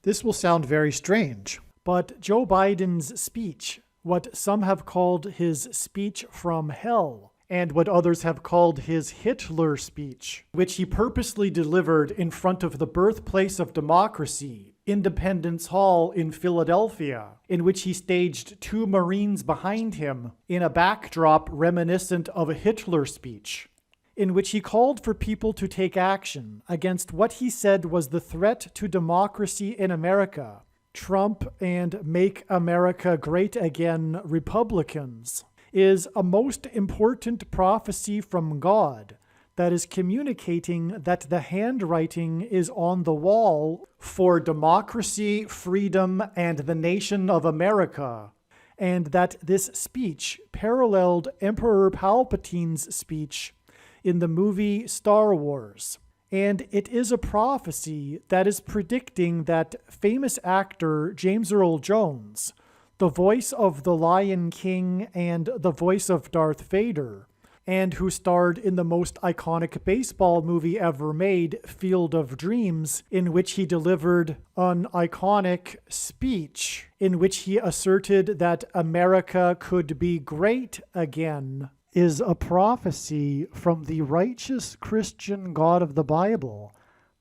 This will sound very strange, but Joe Biden's speech, what some have called his speech from hell, and what others have called his Hitler speech, which he purposely delivered in front of the birthplace of democracy, Independence Hall in Philadelphia, in which he staged 2 Marines behind him in a backdrop reminiscent of a Hitler speech, in which he called for people to take action against what he said was the threat to democracy in America, Trump and Make America Great Again Republicans, is a most important prophecy from God that is communicating that the handwriting is on the wall for democracy, freedom, and the nation of America, and that this speech paralleled Emperor Palpatine's speech in the movie Star Wars. And it is a prophecy that is predicting that famous actor James Earl Jones, the voice of the Lion King and the voice of Darth Vader, and who starred in the most iconic baseball movie ever made, Field of Dreams, in which he delivered an iconic speech in which he asserted that America could be great again, is a prophecy from the righteous Christian God of the Bible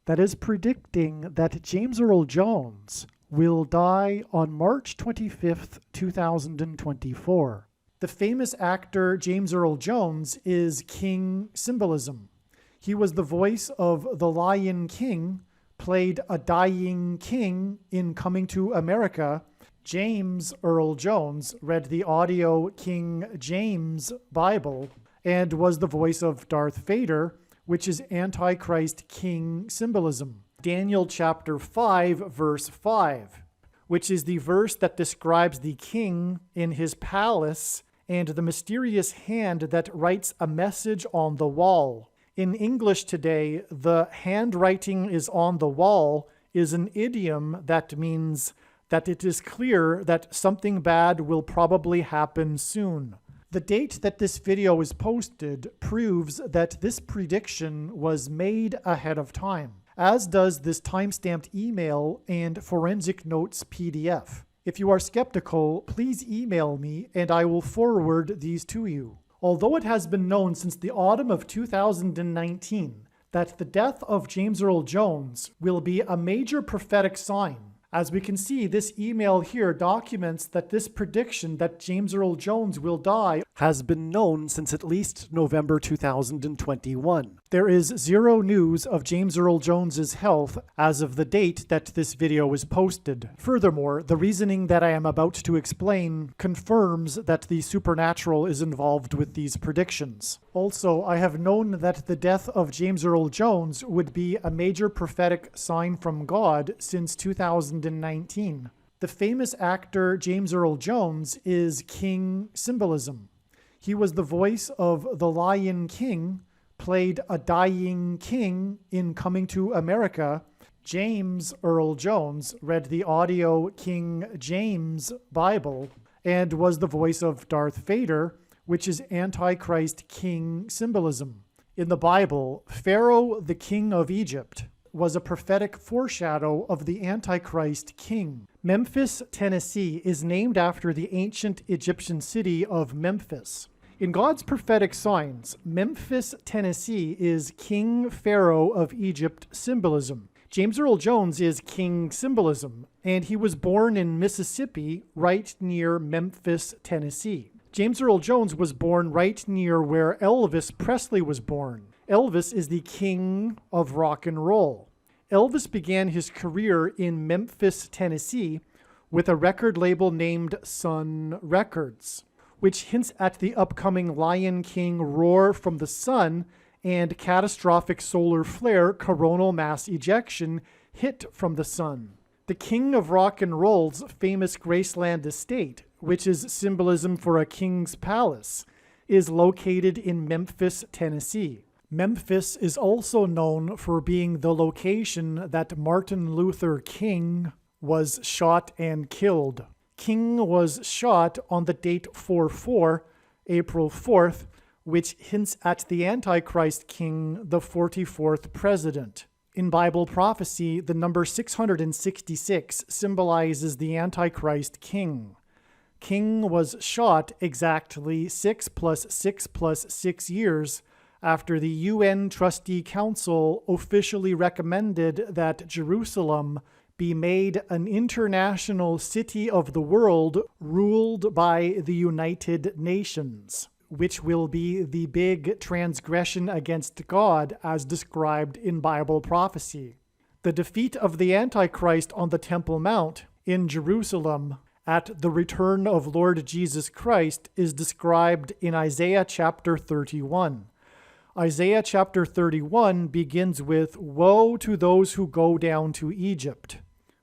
that is predicting that James Earl Jones will die on March 25th, 2024. The famous actor James Earl Jones is King symbolism. He was the voice of the Lion King, played a dying king in Coming to America. James Earl Jones read the audio King James Bible and was the voice of Darth Vader, which is Antichrist King symbolism. Daniel chapter 5, verse 5, which is the verse that describes the king in his palace and the mysterious hand that writes a message on the wall. In English today, the handwriting is on the wall is an idiom that means that it is clear that something bad will probably happen soon. The date that this video is posted proves that this prediction was made ahead of time, as does this timestamped email and forensic notes PDF. If you are skeptical, please email me and I will forward these to you. Although it has been known since the autumn of 2019 that the death of James Earl Jones will be a major prophetic sign, as we can see, this email here documents that this prediction that James Earl Jones will die has been known since at least November 2021. There is zero news of James Earl Jones's health as of the date that this video was posted. Furthermore, the reasoning that I am about to explain confirms that the supernatural is involved with these predictions. Also, I have known that the death of James Earl Jones would be a major prophetic sign from God since 2019. The famous actor James Earl Jones is King symbolism. He was the voice of the Lion King, played a dying king in Coming to America. James Earl Jones read the audio King James Bible and was the voice of Darth Vader, which is Antichrist King symbolism. In the Bible, Pharaoh, the king of Egypt, was a prophetic foreshadow of the Antichrist king. Memphis, Tennessee is named after the ancient Egyptian city of Memphis. In God's prophetic signs, Memphis, Tennessee is King Pharaoh of Egypt symbolism. James Earl Jones is King symbolism, and he was born in Mississippi, right near Memphis, Tennessee. James Earl Jones was born right near where Elvis Presley was born. Elvis is the king of rock and roll. Elvis began his career in Memphis, Tennessee, with a record label named Sun Records, which hints at the upcoming Lion King roar from the sun and catastrophic solar flare coronal mass ejection hit from the sun. The king of rock and roll's famous Graceland estate, which is symbolism for a king's palace, is located in Memphis, Tennessee. Memphis is also known for being the location that Martin Luther King was shot and killed. King was shot on the date 4/4, April 4th, which hints at the Antichrist king, the 44th president. In Bible prophecy, the number 666 symbolizes the Antichrist king. King was shot exactly 6 plus 6 plus 6 years after the UN Trustee Council officially recommended that Jerusalem be made an international city of the world ruled by the United Nations, which will be the big transgression against God as described in Bible prophecy. The defeat of the Antichrist on the Temple Mount in Jerusalem at the return of Lord Jesus Christ is described in Isaiah chapter 31. Isaiah chapter 31 begins with, "Woe to those who go down to Egypt,"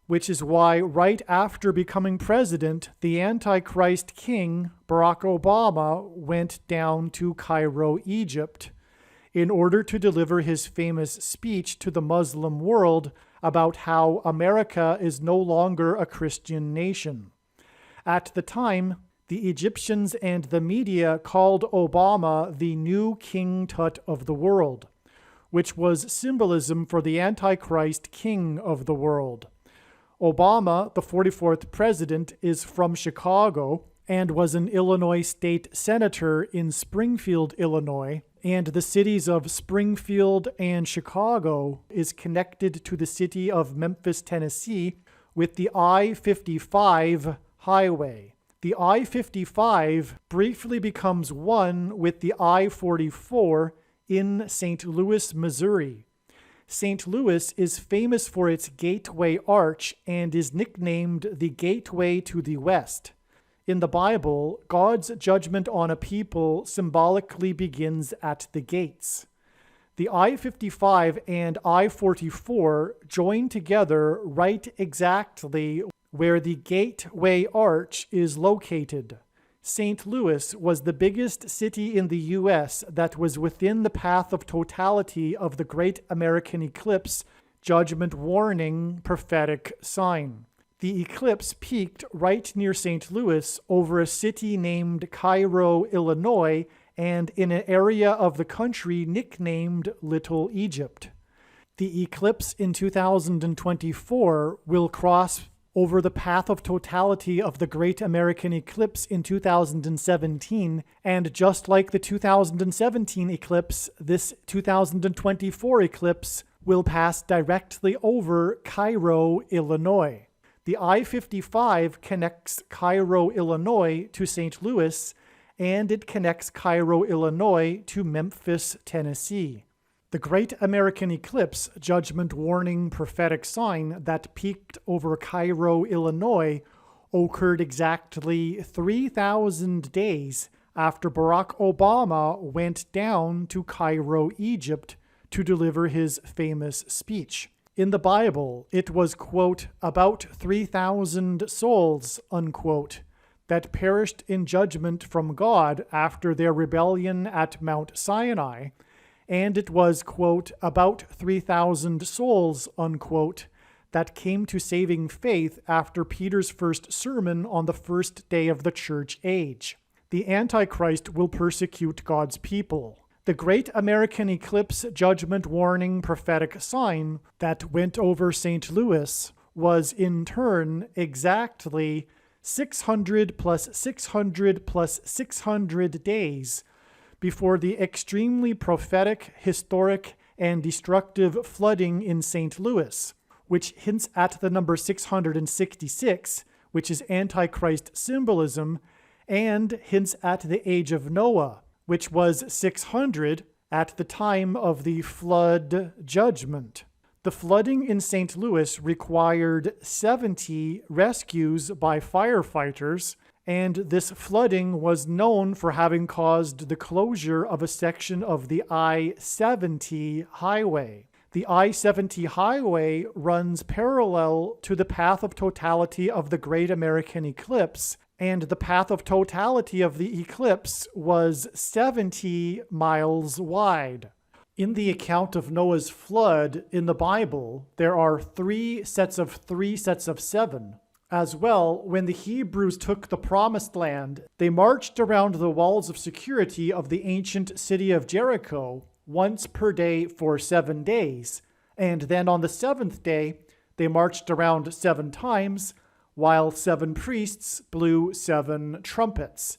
which is why right after becoming president, the Antichrist king, Barack Obama, went down to Cairo, Egypt, in order to deliver his famous speech to the Muslim world about how America is no longer a Christian nation. At the time, the Egyptians and the media called Obama the new King Tut of the world, which was symbolism for the Antichrist king of the world. Obama, the 44th president, is from Chicago and was an Illinois state senator in Springfield, Illinois, and the cities of Springfield and Chicago is connected to the city of Memphis, Tennessee, with the I-55 highway. The I-55 briefly becomes one with the I-44 in St. Louis, Missouri. St. Louis is famous for its Gateway Arch and is nicknamed the Gateway to the West. In the Bible, God's judgment on a people symbolically begins at the gates. The I-55 and I-44 join together right exactly where the Gateway Arch is located. St. Louis was the biggest city in the U.S. that was within the path of totality of the Great American Eclipse, judgment warning, prophetic sign. The eclipse peaked right near St. Louis over a city named Cairo, Illinois, and in an area of the country nicknamed Little Egypt. The eclipse in 2024 will cross over the path of totality of the Great American Eclipse in 2017, and just like the 2017 eclipse, this 2024 eclipse will pass directly over Cairo, Illinois. The I-55 connects Cairo, Illinois to St. Louis, and it connects Cairo, Illinois to Memphis, Tennessee. The Great American Eclipse, judgment warning prophetic sign that peaked over Cairo, Illinois, occurred exactly 3,000 days after Barack Obama went down to Cairo, Egypt, to deliver his famous speech. In the Bible, it was, quote, about 3,000 souls, unquote, that perished in judgment from God after their rebellion at Mount Sinai, and it was, quote, about 3,000 souls, unquote, that came to saving faith after Peter's first sermon on the first day of the church age. The Antichrist will persecute God's people. The Great American Eclipse judgment warning prophetic sign that went over St. Louis was in turn exactly 600 plus 600 plus 600 days before the extremely prophetic, historic, and destructive flooding in St. Louis, which hints at the number 666, which is Antichrist symbolism, and hints at the age of Noah, which was 600 at the time of the flood judgment. The flooding in St. Louis required 70 rescues by firefighters, and this flooding was known for having caused the closure of a section of the I-70 highway. The I-70 highway runs parallel to the path of totality of the Great American Eclipse, and the path of totality of the eclipse was 70 miles wide. In the account of Noah's flood in the Bible, there are three sets of 7. As well, when the Hebrews took the Promised Land, they marched around the walls of security of the ancient city of Jericho once per day for 7 days, And then on the seventh day, they marched around 7 times, while 7 priests blew 7 trumpets.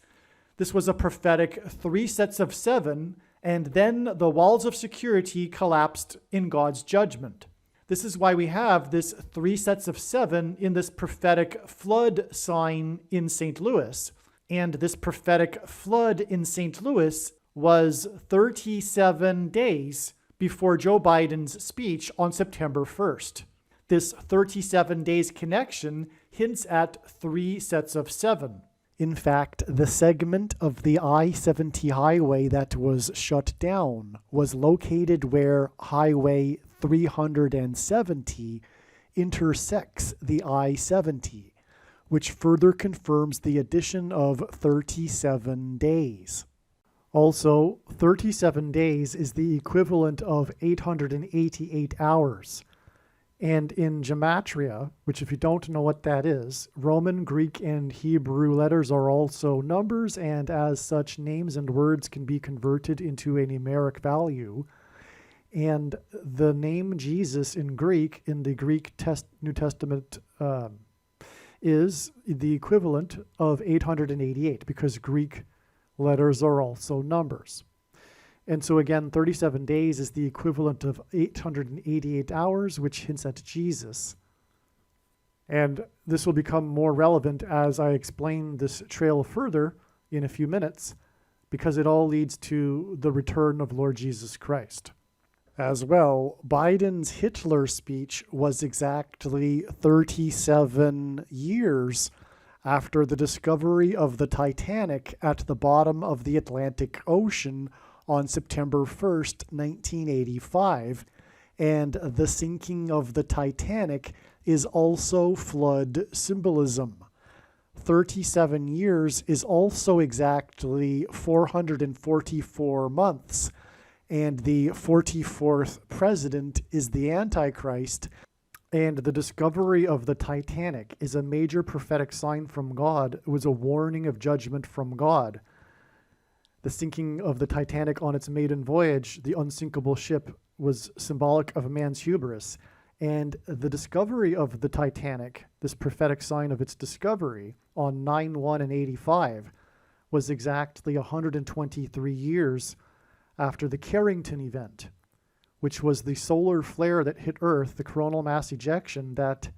This was a prophetic 3 sets of 7, and then the walls of security collapsed in God's judgment. This is why we have this 3 sets of 7 in this prophetic flood sign in St. Louis. And this prophetic flood in St. Louis was 37 days before Joe Biden's speech on September 1st. This 37 days connection hints at 3 sets of 7. In fact, the segment of the I-70 highway that was shut down was located where Highway 370 intersects the I-70, which further confirms the addition of 37 days. Also, 37 days is the equivalent of 888 hours. And in gematria, which if you don't know what that is, Roman, Greek, and Hebrew letters are also numbers, and as such, names and words can be converted into a numeric value. And the name Jesus in Greek, in the Greek New Testament, is the equivalent of 888, because Greek letters are also numbers. And so again, 37 days is the equivalent of 888 hours, which hints at Jesus. And this will become more relevant as I explain this trail further in a few minutes, because it all leads to the return of Lord Jesus Christ. As well, Biden's Hitler speech was exactly 37 years after the discovery of the Titanic at the bottom of the Atlantic Ocean on September 1st, 1985, and the sinking of the Titanic is also flood symbolism. 37 years is also exactly 444 months, and the 44th president is the Antichrist, and the discovery of the Titanic is a major prophetic sign from God. It was a warning of judgment from God. The sinking of the Titanic on its maiden voyage, the unsinkable ship, was symbolic of man's hubris. And the discovery of the Titanic, this prophetic sign of its discovery, on 9/1 and 85, was exactly 123 years after the Carrington event, which was the solar flare that hit Earth, the coronal mass ejection that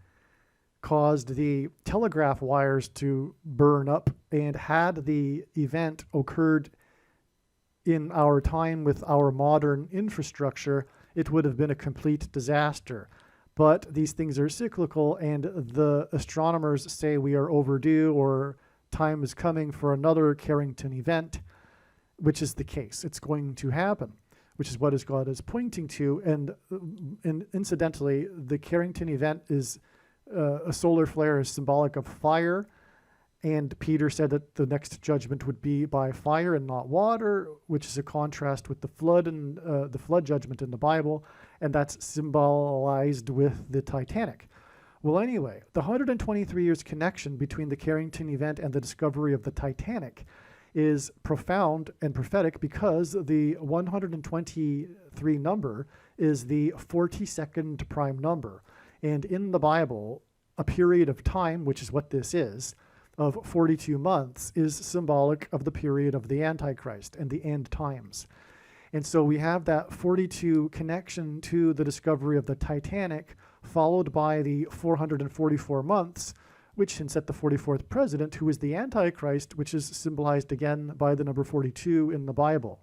caused the telegraph wires to burn up. And had the event occurred in our time with our modern infrastructure, it would have been a complete disaster. But these things are cyclical, and the astronomers say we are overdue, or time is coming for another Carrington event, which is the case. It's going to happen, which is what God is pointing to. And incidentally, the Carrington event is a solar flare is symbolic of fire. And Peter said that the next judgment would be by fire and not water, which is a contrast with the flood and the flood judgment in the Bible, and that's symbolized with the Titanic. Well, anyway, the 123 years connection between the Carrington event and the discovery of the Titanic is profound and prophetic, because the 123 number is the 42nd prime number. And in the Bible, a period of time, which is what this is, of 42 months is symbolic of the period of the Antichrist and the end times. And so we have that 42 connection to the discovery of the Titanic, followed by the 444 months, which hints at the 44th president, who is the Antichrist, which is symbolized again by the number 42 in the Bible.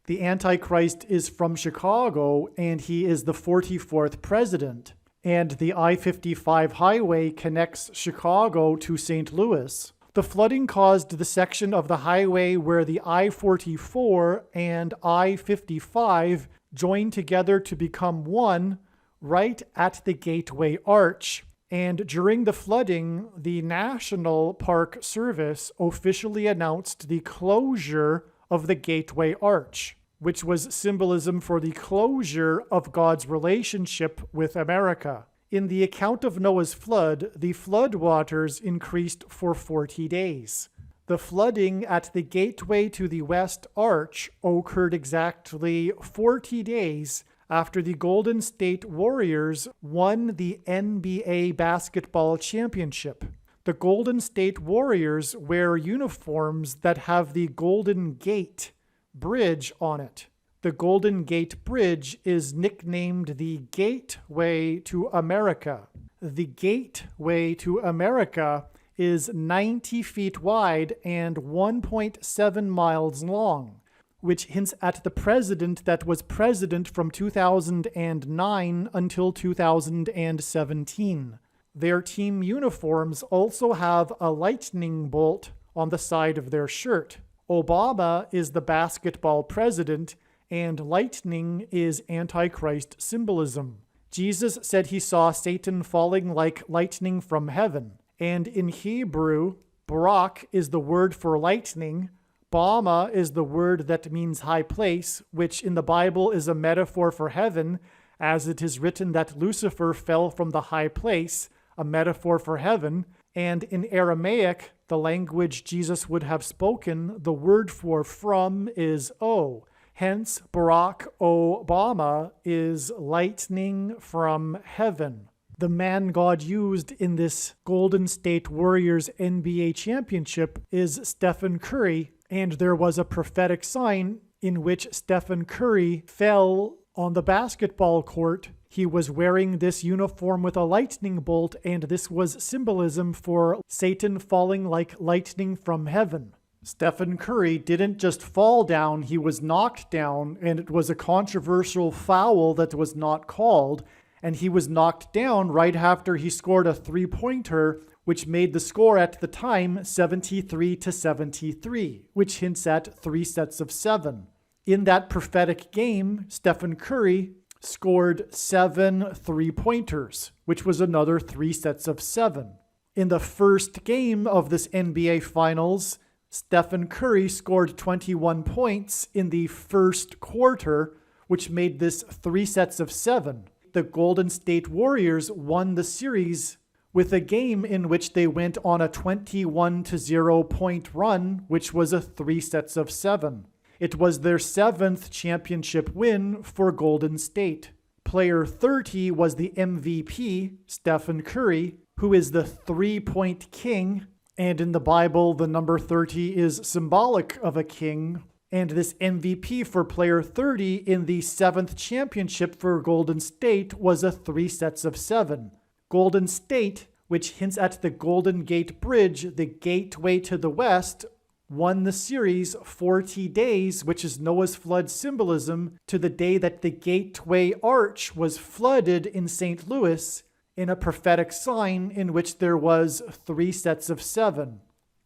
The Antichrist is from Chicago, and he is the 44th president. And the I-55 highway connects Chicago to St. Louis. The flooding caused the section of the highway where the I-44 and I-55 join together to become one right at the Gateway Arch. And during the flooding, the National Park Service officially announced the closure of the Gateway Arch, which was symbolism for the closure of God's relationship with America. In the account of Noah's flood, the flood waters increased for 40 days. The flooding at the gateway to the West Arch occurred exactly 40 days after the Golden State Warriors won the NBA basketball championship. The Golden State Warriors wear uniforms that have the Golden Gate Bridge on it. The Golden Gate Bridge is nicknamed the Gateway to America. The Gateway to America is 90 feet wide and 1.7 miles long, which hints at the president that was president from 2009 until 2017. Their team uniforms also have a lightning bolt on the side of their shirt. Obama is the basketball president, and lightning is Antichrist symbolism. Jesus said he saw Satan falling like lightning from heaven. And in Hebrew, Barak is the word for lightning. Bama is the word that means high place, which in the Bible is a metaphor for heaven, as it is written that Lucifer fell from the high place, a metaphor for heaven. And in Aramaic, the language Jesus would have spoken, the word for from is O. Hence, Barack Obama is lightning from heaven. The man God used in this Golden State Warriors NBA championship is Stephen Curry, and there was a prophetic sign in which Stephen Curry fell on the basketball court. He was wearing this uniform with a lightning bolt, and this was symbolism for Satan falling like lightning from heaven. Stephen Curry didn't just fall down, he was knocked down, and it was a controversial foul that was not called, and he was knocked down right after he scored a three-pointer, which made the score at the time 73-73, which hints at 3 sets of 7. In that prophetic game, Stephen Curry scored 7 three-pointers, which was another 3 sets of 7. In the first game of this NBA Finals, Stephen Curry scored 21 points in the first quarter, which made this 3 sets of 7. The Golden State Warriors won the series with a game in which they went on a 21-0 point run, which was a 3 sets of 7. It was their 7th championship win for Golden State. Player 30 was the MVP, Stephen Curry, who is the three-point king. And in the Bible, the number 30 is symbolic of a king. And this MVP for player 30 in the 7th championship for Golden State was a 3 sets of 7. Golden State, which hints at the Golden Gate Bridge, the gateway to the west, won the series 40 days, which is Noah's flood symbolism, to the day that the Gateway Arch was flooded in St. Louis, in a prophetic sign in which there was 3 sets of 7.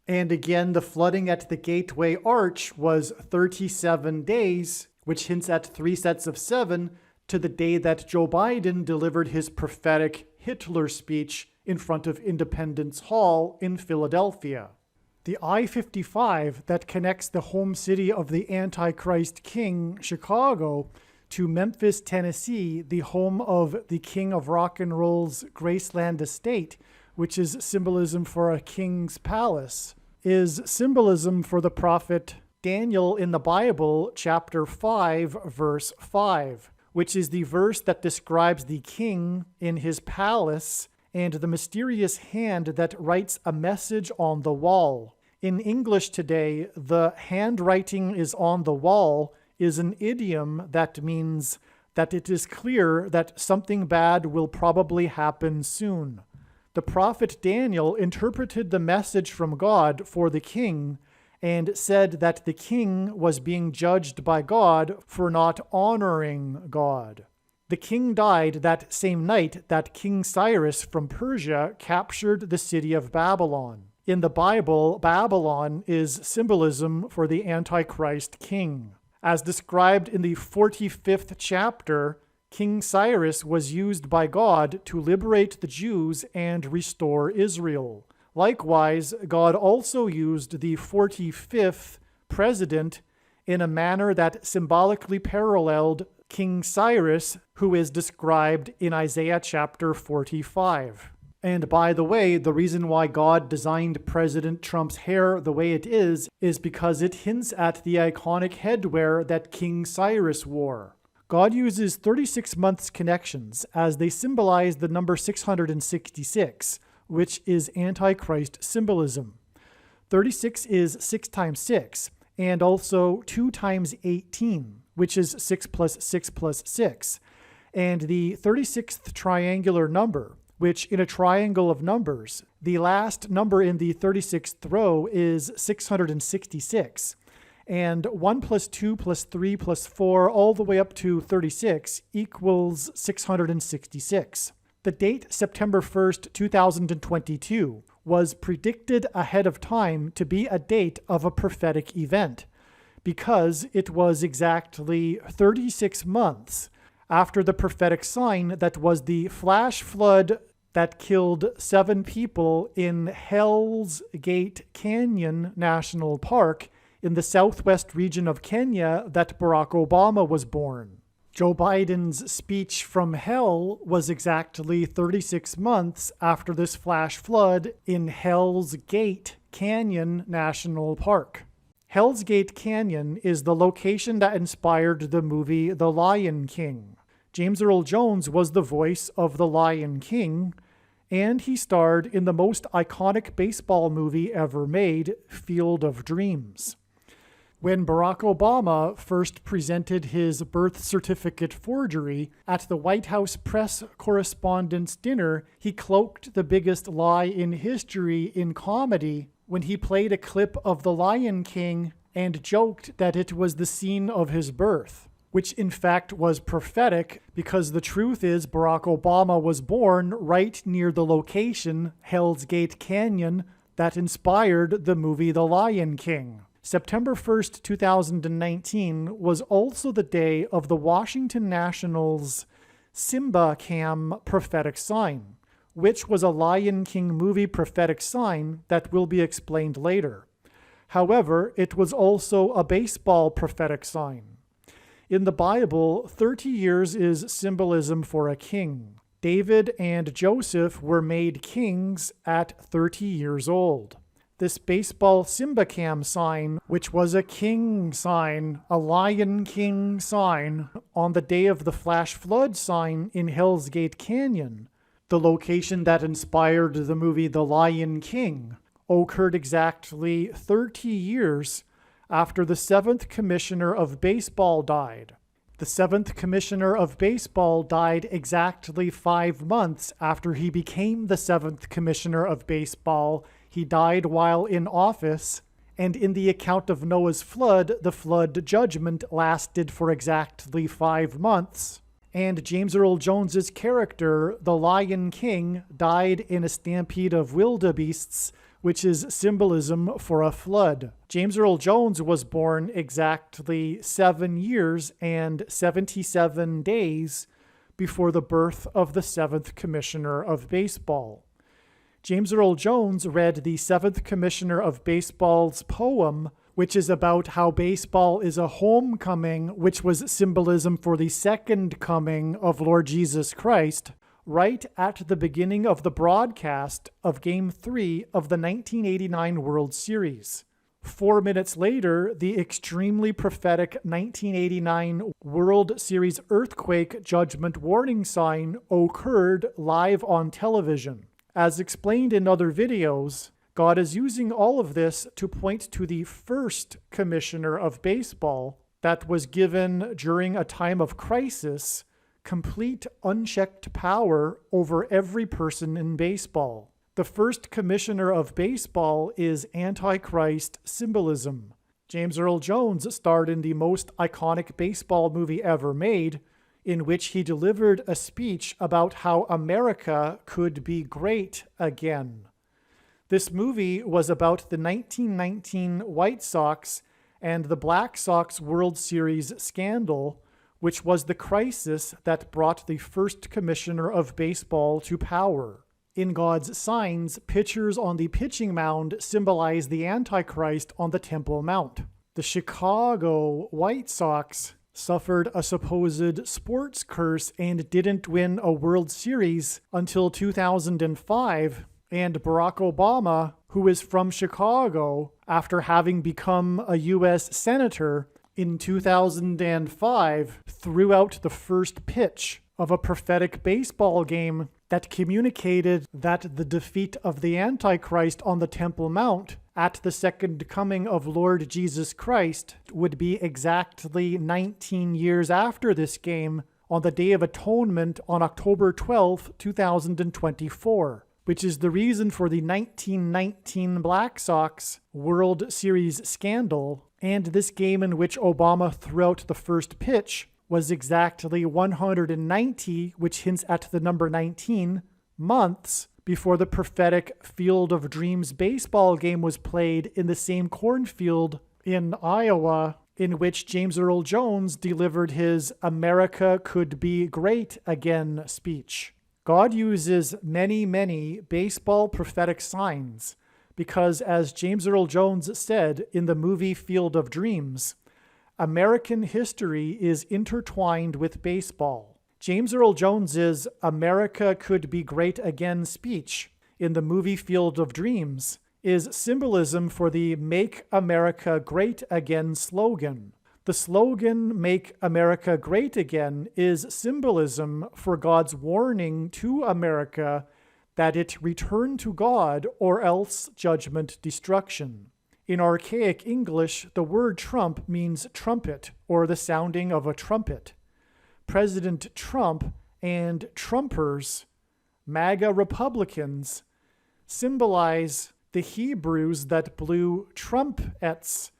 And again, the flooding at the Gateway Arch was 37 days, which hints at 3 sets of 7, to the day that Joe Biden delivered his prophetic Hitler speech in front of Independence Hall in Philadelphia. The I-55 that connects the home city of the Antichrist King, Chicago, to Memphis, Tennessee, the home of the King of Rock and Roll's Graceland estate, which is symbolism for a king's palace, is symbolism for the prophet Daniel in the Bible, chapter 5, verse 5, which is the verse that describes the king in his palace and the mysterious hand that writes a message on the wall. In English today, the handwriting is on the wall is an idiom that means that it is clear that something bad will probably happen soon. The prophet Daniel interpreted the message from God for the king and said that the king was being judged by God for not honoring God. The king died that same night that King Cyrus from Persia captured the city of Babylon. In the Bible, Babylon is symbolism for the Antichrist king. As described in the 45th chapter, King Cyrus was used by God to liberate the Jews and restore Israel. Likewise, God also used the 45th president in a manner that symbolically paralleled King Cyrus, who is described in Isaiah chapter 45. And by the way, the reason why God designed President Trump's hair the way it is because it hints at the iconic headwear that King Cyrus wore. God uses 36 months connections as they symbolize the number 666, which is Antichrist symbolism. 36 is 6 times 6, and also 2 times 18, which is 6 plus 6 plus 6. And the 36th triangular number, which in a triangle of numbers, the last number in the 36th row is 666. And 1 plus 2 plus 3 plus 4 all the way up to 36 equals 666. The date September 1st, 2022 was predicted ahead of time to be a date of a prophetic event because it was exactly 36 months after the prophetic sign that was the flash flood that killed 7 people in Hell's Gate Canyon National Park in the southwest region of Kenya that Barack Obama was born. Joe Biden's speech from hell was exactly 36 months after this flash flood in Hell's Gate Canyon National Park. Hell's Gate Canyon is the location that inspired the movie The Lion King. James Earl Jones was the voice of the Lion King, and he starred in the most iconic baseball movie ever made, Field of Dreams. When Barack Obama first presented his birth certificate forgery at the White House press correspondents' dinner, he cloaked the biggest lie in history in comedy when he played a clip of The Lion King and joked that it was the scene of his birth, which in fact was prophetic because the truth is Barack Obama was born right near the location, Hell's Gate Canyon, that inspired the movie The Lion King. September 1st, 2019 was also the day of the Washington Nationals' Simba Cam prophetic sign, which was a Lion King movie prophetic sign that will be explained later. However, it was also a baseball prophetic sign. In the Bible, 30 years is symbolism for a king. David and Joseph were made kings at 30 years old. This baseball Simba Cam sign, which was a king sign, a Lion King sign, on the day of the flash flood sign in Hell's Gate Canyon, the location that inspired the movie The Lion King, occurred exactly 30 years after the 7th Commissioner of Baseball died. The 7th Commissioner of Baseball died exactly 5 months after he became the 7th Commissioner of Baseball. He died while in office, and in the account of Noah's flood, the flood judgment lasted for exactly 5 months. And James Earl Jones's character, the Lion King, died in a stampede of wildebeests, which is symbolism for a flood. James Earl Jones was born exactly 7 years and 77 days before the birth of the 7th Commissioner of Baseball. James Earl Jones read the 7th Commissioner of Baseball's poem, which is about how baseball is a homecoming, which was symbolism for the second coming of Lord Jesus Christ, right at the beginning of the broadcast of Game 3 of the 1989 World Series. 4 minutes later, the extremely prophetic 1989 World Series earthquake judgment warning sign occurred live on television. As explained in other videos, God is using all of this to point to the first commissioner of baseball that was given during a time of crisis complete unchecked power over every person in baseball. The first commissioner of baseball is Antichrist symbolism. James Earl Jones starred in the most iconic baseball movie ever made, in which he delivered a speech about how America could be great again. This movie was about the 1919 White Sox and the Black Sox World Series scandal, which was the crisis that brought the first commissioner of baseball to power. In God's signs, pitchers on the pitching mound symbolize the Antichrist on the Temple Mount. The Chicago White Sox suffered a supposed sports curse and didn't win a World Series until 2005, and Barack Obama, who is from Chicago, after having become a U.S. Senator, in 2005 threw out the first pitch of a prophetic baseball game that communicated that the defeat of the Antichrist on the Temple Mount at the second coming of Lord Jesus Christ would be exactly 19 years after this game on the Day of Atonement on October 12, 2024, which is the reason for the 1919 Black Sox World Series scandal, and this game in which Obama threw out the first pitch was exactly 190, which hints at the number 19, months before the prophetic Field of Dreams baseball game was played in the same cornfield in Iowa in which James Earl Jones delivered his "America Could Be Great Again" speech. God uses many, many baseball prophetic signs because, as James Earl Jones said in the movie Field of Dreams, American history is intertwined with baseball. James Earl Jones's "America Could Be Great Again" speech in the movie Field of Dreams is symbolism for the Make America Great Again slogan. The slogan, Make America Great Again, is symbolism for God's warning to America that it return to God or else judgment destruction. In archaic English, the word Trump means trumpet or the sounding of a trumpet. President Trump and Trumpers, MAGA Republicans, symbolize the Hebrews that blew trumpets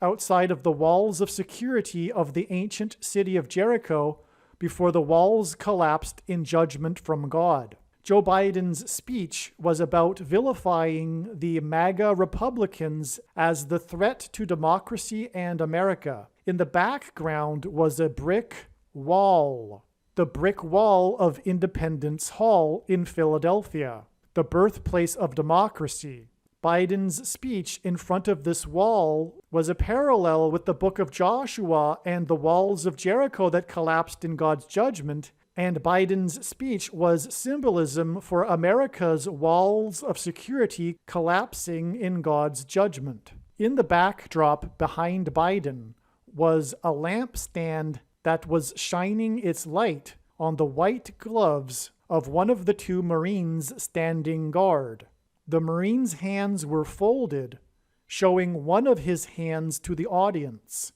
outside of the walls of security of the ancient city of Jericho before the walls collapsed in judgment from God. Joe Biden's speech was about vilifying the MAGA Republicans as the threat to democracy and America. In the background was a brick wall, the brick wall of Independence Hall in Philadelphia, the birthplace of democracy. Biden's speech in front of this wall was a parallel with the book of Joshua and the walls of Jericho that collapsed in God's judgment, and Biden's speech was symbolism for America's walls of security collapsing in God's judgment. In the backdrop behind Biden was a lampstand that was shining its light on the white gloves of one of the two Marines standing guard. The Marine's hands were folded, showing one of his hands to the audience.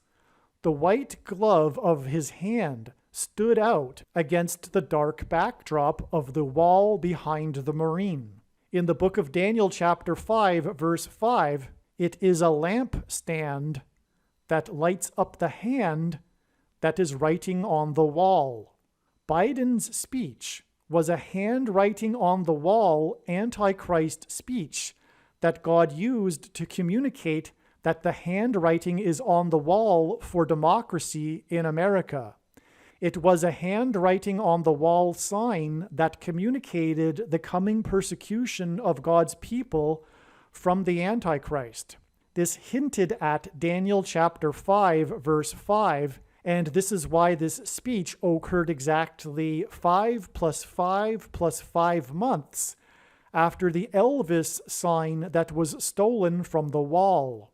The white glove of his hand stood out against the dark backdrop of the wall behind the Marine. In the book of Daniel, chapter 5, verse 5, it is a lampstand that lights up the hand that is writing on the wall. Biden's speech was a handwriting on the wall Antichrist speech that God used to communicate that the handwriting is on the wall for democracy in America. It was a handwriting on the wall sign that communicated the coming persecution of God's people from the Antichrist. This hinted at Daniel chapter 5, verse 5, and this is why this speech occurred exactly 5 + 5 + 5 months after the Elvis sign that was stolen from the wall.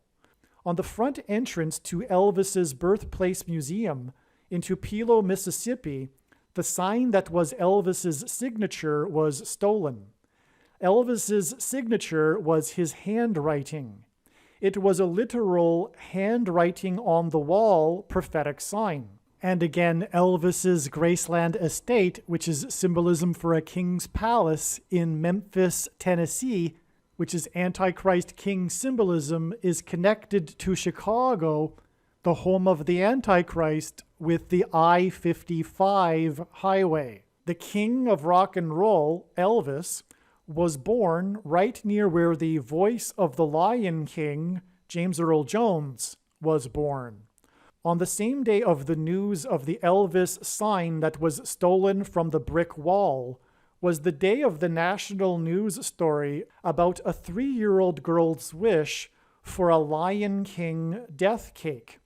On the front entrance to Elvis's birthplace museum in Tupelo, Mississippi, the sign that was Elvis's signature was stolen. Elvis's signature was his handwriting. It was a literal handwriting on the wall prophetic sign. And again, Elvis's Graceland estate, which is symbolism for a king's palace in Memphis, Tennessee, which is Antichrist king symbolism, is connected to Chicago, the home of the Antichrist, with the I-55 highway. The king of rock and roll, Elvis, was born right near where the voice of the Lion King, James Earl Jones, was born. On the same day of the news of the Elvis sign that was stolen from the brick wall was the day of the national news story about a 3-year-old girl's wish for a Lion King death cake.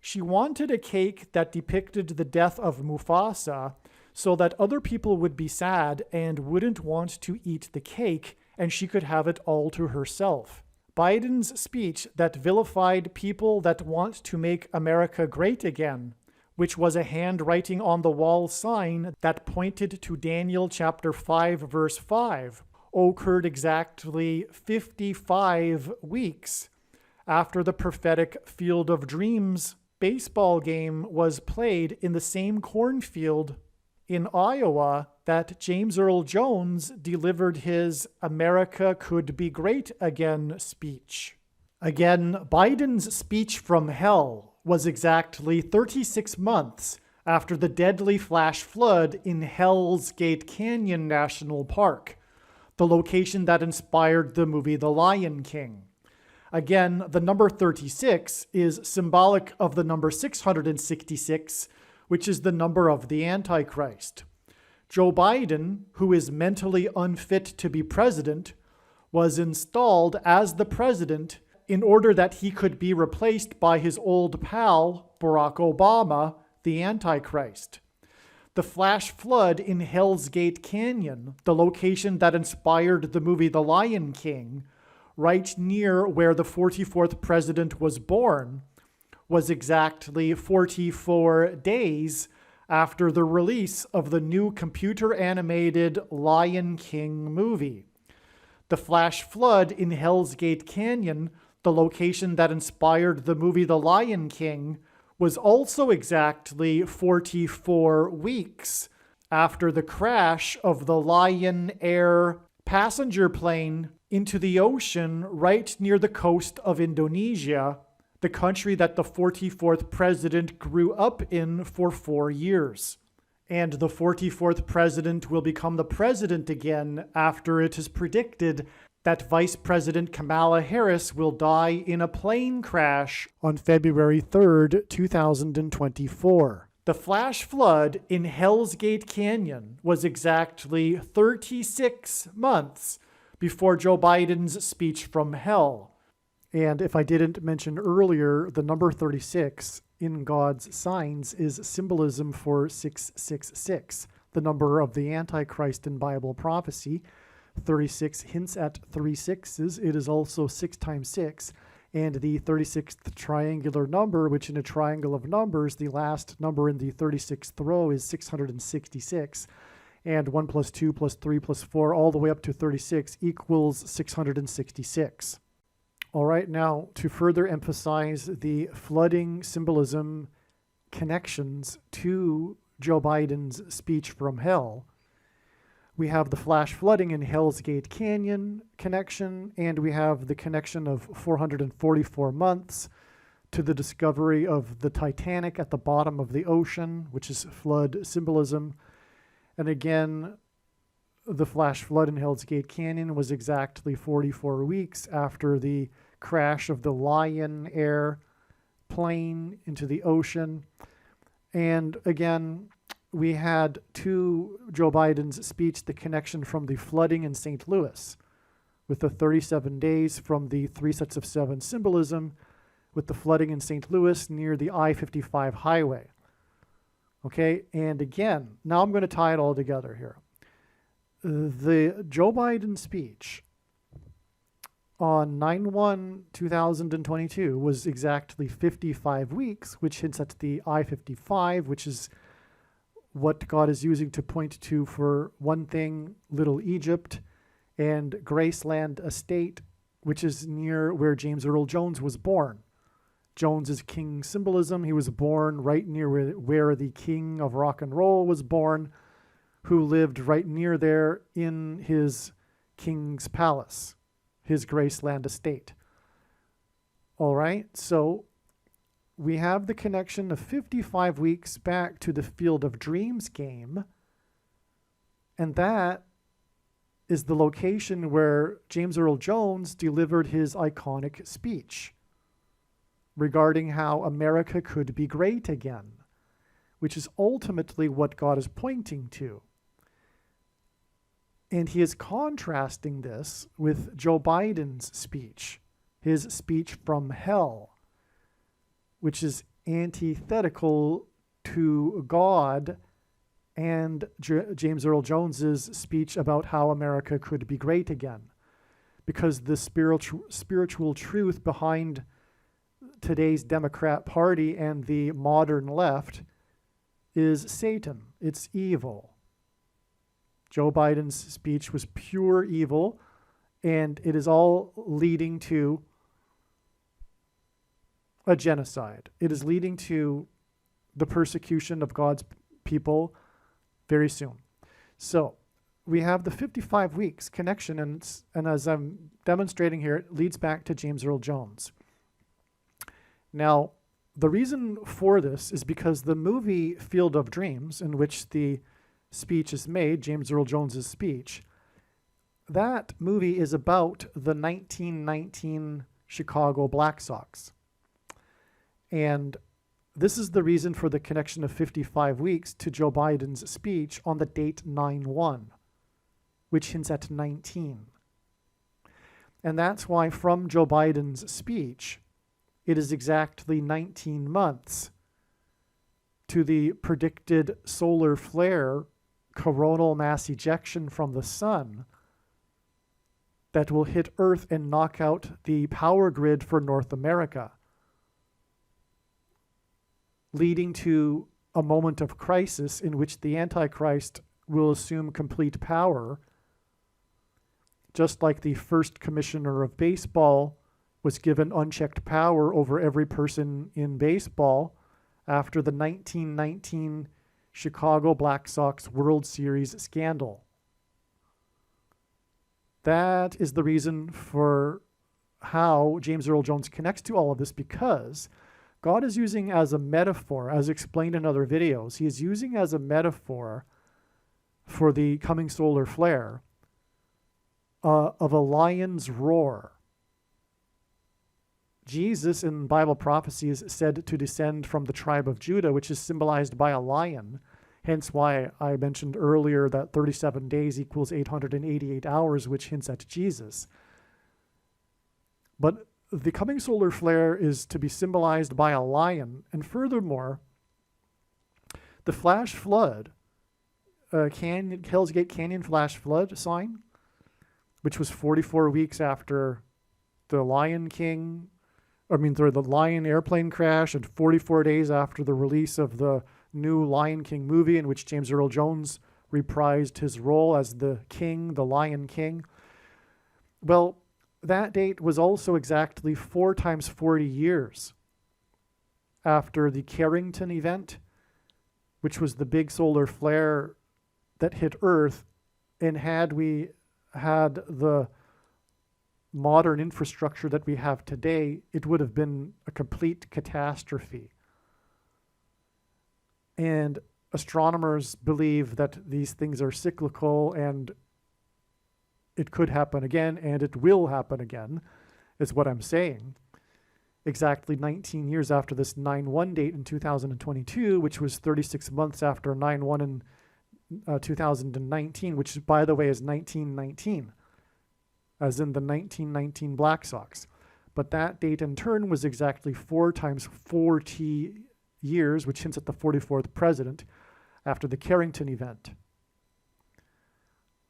She wanted a cake that depicted the death of Mufasa so that other people would be sad and wouldn't want to eat the cake, and she could have it all to herself. Biden's speech that vilified people that want to make America great again, which was a handwriting on the wall sign that pointed to Daniel chapter 5, verse 5, occurred exactly 55 weeks after the prophetic Field of Dreams baseball game was played in the same cornfield in Iowa that James Earl Jones delivered his America Could Be Great Again speech. Again, Biden's speech from hell was exactly 36 months after the deadly flash flood in Hell's Gate Canyon National Park, the location that inspired the movie The Lion King. Again, the number 36 is symbolic of the number 666, which is the number of the Antichrist. Joe Biden, who is mentally unfit to be president, was installed as the president in order that he could be replaced by his old pal, Barack Obama, the Antichrist. The flash flood in Hell's Gate Canyon, the location that inspired the movie The Lion King, right near where the 44th president was born, was exactly 44 days after the release of the new computer-animated Lion King movie. The flash flood in Hell's Gate Canyon, the location that inspired the movie The Lion King, was also exactly 44 weeks after the crash of the Lion Air passenger plane into the ocean right near the coast of Indonesia, the country that the 44th president grew up in for 4 years. And the 44th president will become the president again after it is predicted that Vice President Kamala Harris will die in a plane crash on February 3rd, 2024. The flash flood in Hell's Gate Canyon was exactly 36 months before Joe Biden's speech from hell. And if I didn't mention earlier, the number 36 in God's signs is symbolism for 666, the number of the Antichrist in Bible prophecy. 36 hints at 3 sixes. It is also 6 times 6. And the 36th triangular number, which in a triangle of numbers, the last number in the 36th row is 666. And 1 plus 2 plus 3 plus 4, all the way up to 36 equals 666. All right, now to further emphasize the flooding symbolism connections to Joe Biden's speech from hell, we have the flash flooding in Hell's Gate Canyon connection, and we have the connection of 444 months to the discovery of the Titanic at the bottom of the ocean, which is flood symbolism. And again, the flash flood in Hell's Gate Canyon was exactly 44 weeks after the crash of the Lion Air plane into the ocean. And again, we had to Joe Biden's speech the connection from the flooding in St. Louis, with the 37 days from the 3 sets of 7 symbolism, with the flooding in St. Louis near the I-55 highway. Okay, and again, now I'm going to tie it all together here. The Joe Biden speech on 9/1/2022 was exactly 55 weeks, which hints at the I-55, which is what God is using to point to, for one thing, Little Egypt and Graceland Estate, which is near where James Earl Jones was born. Jones is king symbolism. He was born right near where the king of rock and roll was born, who lived right near there in his king's palace, his Graceland Estate. All right, so we have the connection of 55 weeks back to the Field of Dreams game, and that is the location where James Earl Jones delivered his iconic speech regarding how America could be great again, which is ultimately what God is pointing to. And he is contrasting this with Joe Biden's speech, his speech from hell, which is antithetical to God and James Earl Jones's speech about how America could be great again. because the spiritual truth behind today's Democrat Party and the modern left is Satan. It's evil. Joe Biden's speech was pure evil, and it is all leading to a genocide. It is leading to the persecution of God's people very soon. So we have the 55 weeks connection, and as I'm demonstrating here, it leads back to James Earl Jones. Now, the reason for this is because the movie Field of Dreams, in which the speech is made, James Earl Jones's speech, that movie is about the 1919 Chicago Black Sox. And this is the reason for the connection of 55 weeks to Joe Biden's speech on the date 9/1, which hints at 19. And that's why from Joe Biden's speech, it is exactly 19 months to the predicted solar flare coronal mass ejection from the sun that will hit Earth and knock out the power grid for North America, leading to a moment of crisis in which the Antichrist will assume complete power, just like the first commissioner of baseball was given unchecked power over every person in baseball after the 1919 Chicago Black Sox World Series scandal. That is the reason for how James Earl Jones connects to all of this, because God is using as a metaphor, as explained in other videos, he is using as a metaphor for the coming solar flare of a lion's roar. Jesus in Bible prophecy is said to descend from the tribe of Judah, which is symbolized by a lion, hence why I mentioned earlier that 37 days equals 888 hours, which hints at Jesus. But the coming solar flare is to be symbolized by a lion, and furthermore, the flash flood, Hell's Gate Canyon flash flood sign, which was 44 weeks after the Lion airplane crash, and 44 days after the release of the new Lion King movie, in which James Earl Jones reprised his role as the king, the Lion King. Well, that date was also exactly 4 times 40 years after the Carrington event, which was the big solar flare that hit Earth. And had we had the modern infrastructure that we have today, it would have been a complete catastrophe. And astronomers believe that these things are cyclical and it could happen again, and it will happen again, is what I'm saying. Exactly 19 years after this 9/1 date in 2022, which was 36 months after 9/1 in 2019, which, by the way, is 1919, as in the 1919 Black Sox. But that date in turn was exactly 4 times 40 years, which hints at the 44th president, after the Carrington event.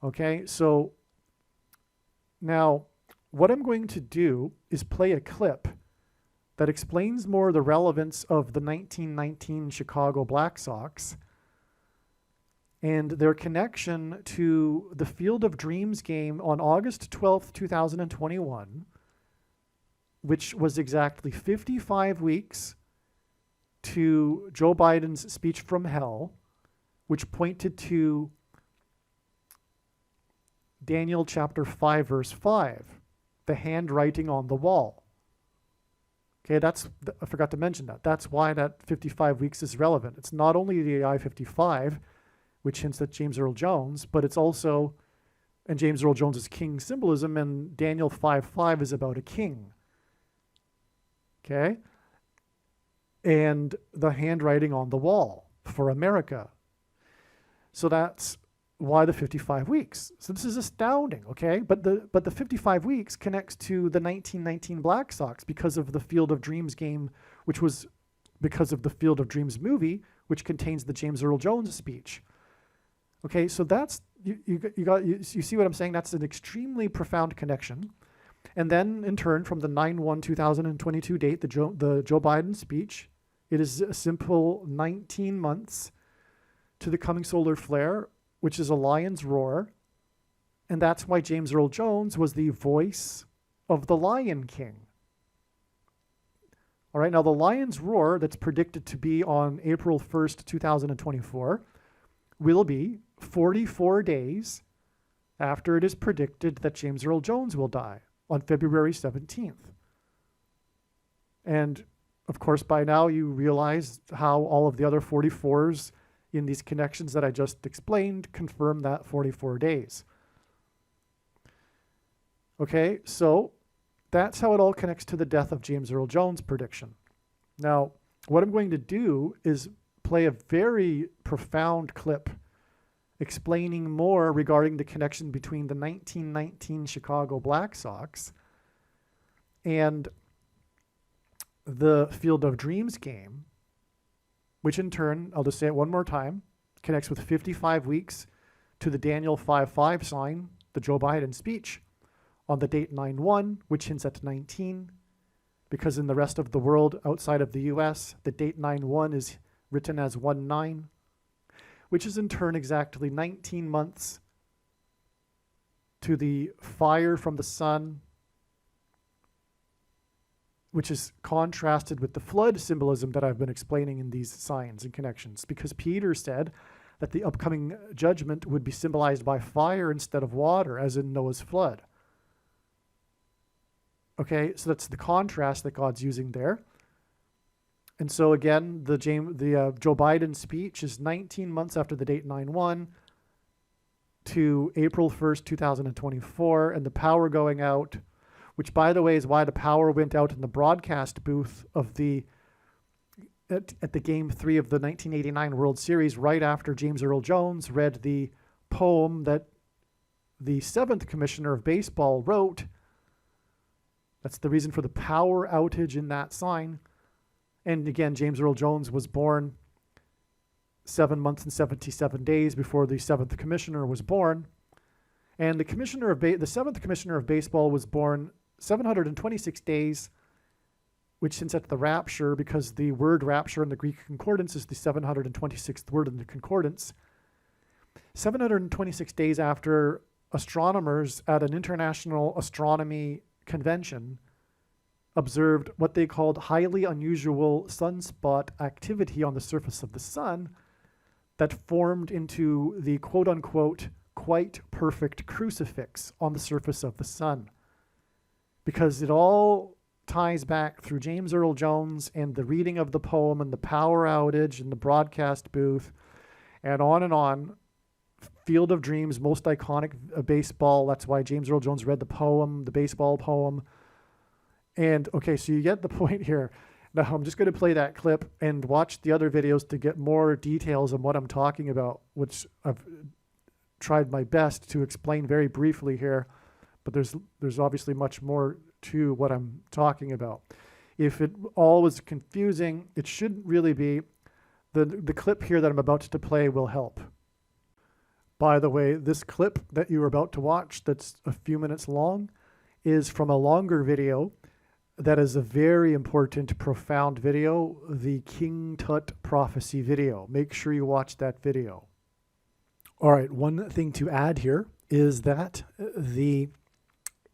Okay, so now what I'm going to do is play a clip that explains more the relevance of the 1919 Chicago Black Sox and their connection to the Field of Dreams game on August 12th, 2021, which was exactly 55 weeks to Joe Biden's speech from hell, which pointed to Daniel chapter 5, verse 5, the handwriting on the wall. Okay, I forgot to mention that. That's why that 55 weeks is relevant. It's not only the I-55, which hints at James Earl Jones, but it's also, and James Earl Jones' king symbolism, and Daniel 5:5 is about a king. Okay? And the handwriting on the wall for America. So that's why the 55 weeks. So this is astounding, okay? But the 55 weeks connects to the 1919 Black Sox because of the Field of Dreams game, which was because of the Field of Dreams movie, which contains the James Earl Jones speech. Okay, so that's you see what I'm saying? That's an extremely profound connection. And then, in turn, from the 9/1/2022 date, the Joe Biden speech, it is a simple 19 months to the coming solar flare, which is a lion's roar. And that's why James Earl Jones was the voice of the Lion King. All right, now the lion's roar that's predicted to be on April 1st, 2024, will be 44 days after it is predicted that James Earl Jones will die on February 17th. And of course, by now you realize how all of the other 44s in these connections that I just explained confirm that 44 days. Okay, so that's how it all connects to the death of James Earl Jones prediction. Now, what I'm going to do is play a very profound clip explaining more regarding the connection between the 1919 Chicago Black Sox and the Field of Dreams game, which in turn, I'll just say it one more time, connects with 55 weeks to the Daniel 5-5 sign, the Joe Biden speech, on the date 9/1, which hints at 19, because in the rest of the world outside of the US, the date 9/1 is written as 1/9, which is in turn exactly 19 months to the fire from the sun, which is contrasted with the flood symbolism that I've been explaining in these signs and connections, because Peter said that the upcoming judgment would be symbolized by fire instead of water, as in Noah's flood. Okay, so that's the contrast that God's using there. And so again, the Joe Biden speech is 19 months after the date 9/1 to April 1st, 2024, and the power going out, which by the way is why the power went out in the broadcast booth of at the Game 3 of the 1989 World Series right after James Earl Jones read the poem that the 7th Commissioner of Baseball wrote. That's the reason for the power outage in that sign. And again, James Earl Jones was born 7 months and 77 days before the 7th Commissioner was born. And the 7th Commissioner of Baseball was born 726 days, which hints at the rapture, because the word rapture in the Greek concordance is the 726th word in the concordance. 726 days after astronomers at an international astronomy convention observed what they called highly unusual sunspot activity on the surface of the sun that formed into the quote-unquote quite perfect crucifix on the surface of the sun. Because it all ties back through James Earl Jones and the reading of the poem and the power outage and the broadcast booth and on and on. Field of Dreams, most iconic baseball. That's why James Earl Jones read the poem, the baseball poem. And okay, so you get the point here. Now I'm just going to play that clip and watch the other videos to get more details on what I'm talking about, which I've tried my best to explain very briefly here, but there's obviously much more to what I'm talking about. If it all was confusing, it shouldn't really be. The clip here that I'm about to play will help. By the way, this clip that you're about to watch, that's a few minutes long, is from a longer video that is a very important, profound video, the King Tut prophecy video. Make sure you watch that video. All right, one thing to add here is that the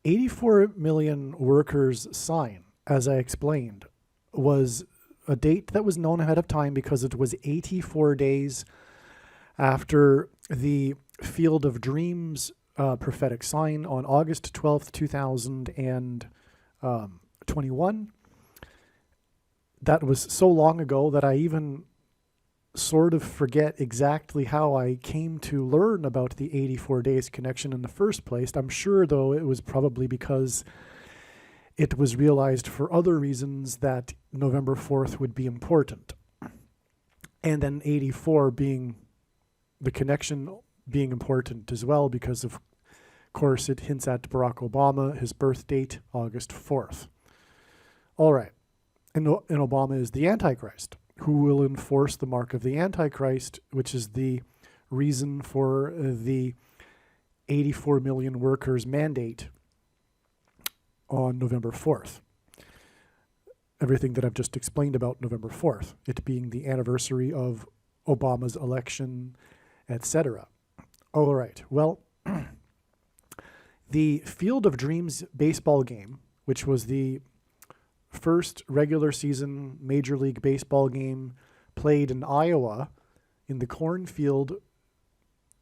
84 million workers sign, as I explained, was a date that was known ahead of time because it was 84 days after the Field of Dreams prophetic sign on August 12th, 2021. That was so long ago that I even sort of forget exactly how I came to learn about the 84 days connection in the first place. I'm sure, though, it was probably because it was realized for other reasons that November 4th would be important. And then 84 being the connection being important as well, because of course it hints at Barack Obama, his birth date, August 4th. All right. And Obama is the Antichrist, who will enforce the mark of the Antichrist, which is the reason for the 84 million workers mandate on November 4th. Everything that I've just explained about November 4th, it being the anniversary of Obama's election, etc. All right, well, the Field of Dreams baseball game, which was the first regular season Major League Baseball game played in Iowa, in the cornfield,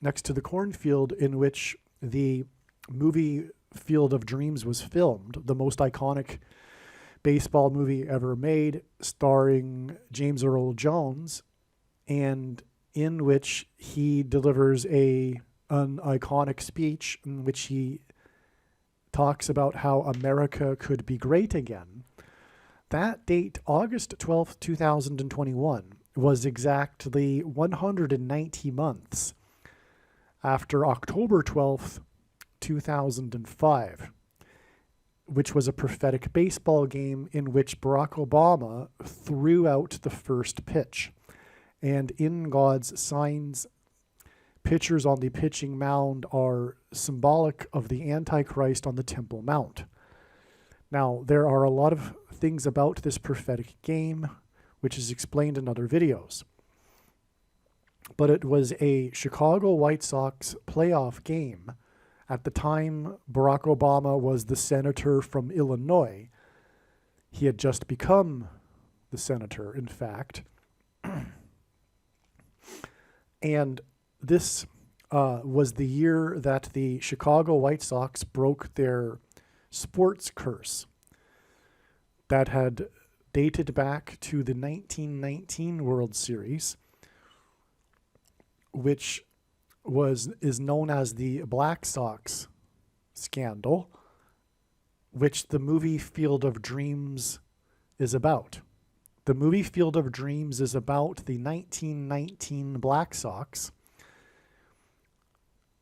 next to the cornfield in which the movie Field of Dreams was filmed, the most iconic baseball movie ever made, starring James Earl Jones, and in which he delivers an iconic speech in which he talks about how America could be great again. That date, August 12th, 2021, was exactly 190 months after October 12th, 2005, which was a prophetic baseball game in which Barack Obama threw out the first pitch. And in God's signs, pitchers on the pitching mound are symbolic of the Antichrist on the Temple Mount. Now, there are a lot of things about this prophetic game, which is explained in other videos. But it was a Chicago White Sox playoff game. At the time, Barack Obama was the senator from Illinois. He had just become the senator, in fact. And this was the year that the Chicago White Sox broke their sports curse that had dated back to the 1919 World Series, which is known as the Black Sox scandal, which the movie Field of Dreams is about. The movie Field of Dreams is about the 1919 Black Sox,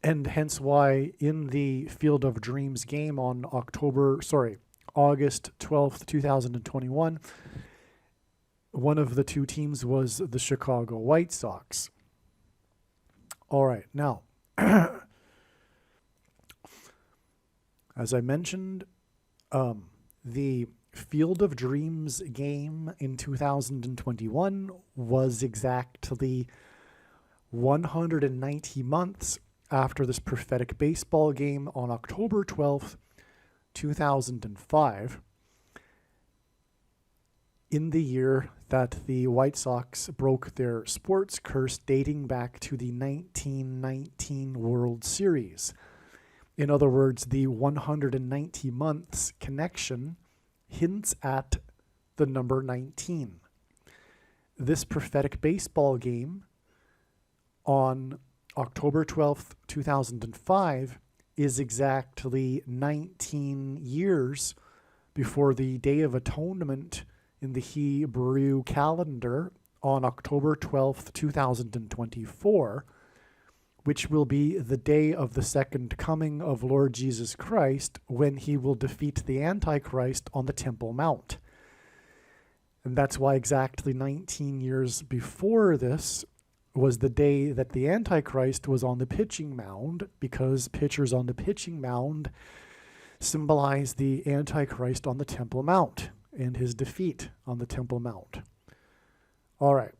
and hence why in the Field of Dreams game on August 12th, 2021, one of the two teams was the Chicago White Sox. All right, now, as I mentioned, the Field of Dreams game in 2021 was exactly 190 months after this prophetic baseball game on October 12th, 2005, in the year that the White Sox broke their sports curse dating back to the 1919 World Series. In other words, the 190 months connection hints at the number 19. This prophetic baseball game on October 12th, 2005 is exactly 19 years before the Day of Atonement in the Hebrew calendar on October 12th, 2024, which will be the day of the second coming of Lord Jesus Christ, when he will defeat the Antichrist on the Temple Mount. And that's why exactly 19 years before this was the day that the Antichrist was on the pitching mound, because pitchers on the pitching mound symbolize the Antichrist on the Temple Mount and his defeat on the Temple Mount. All right.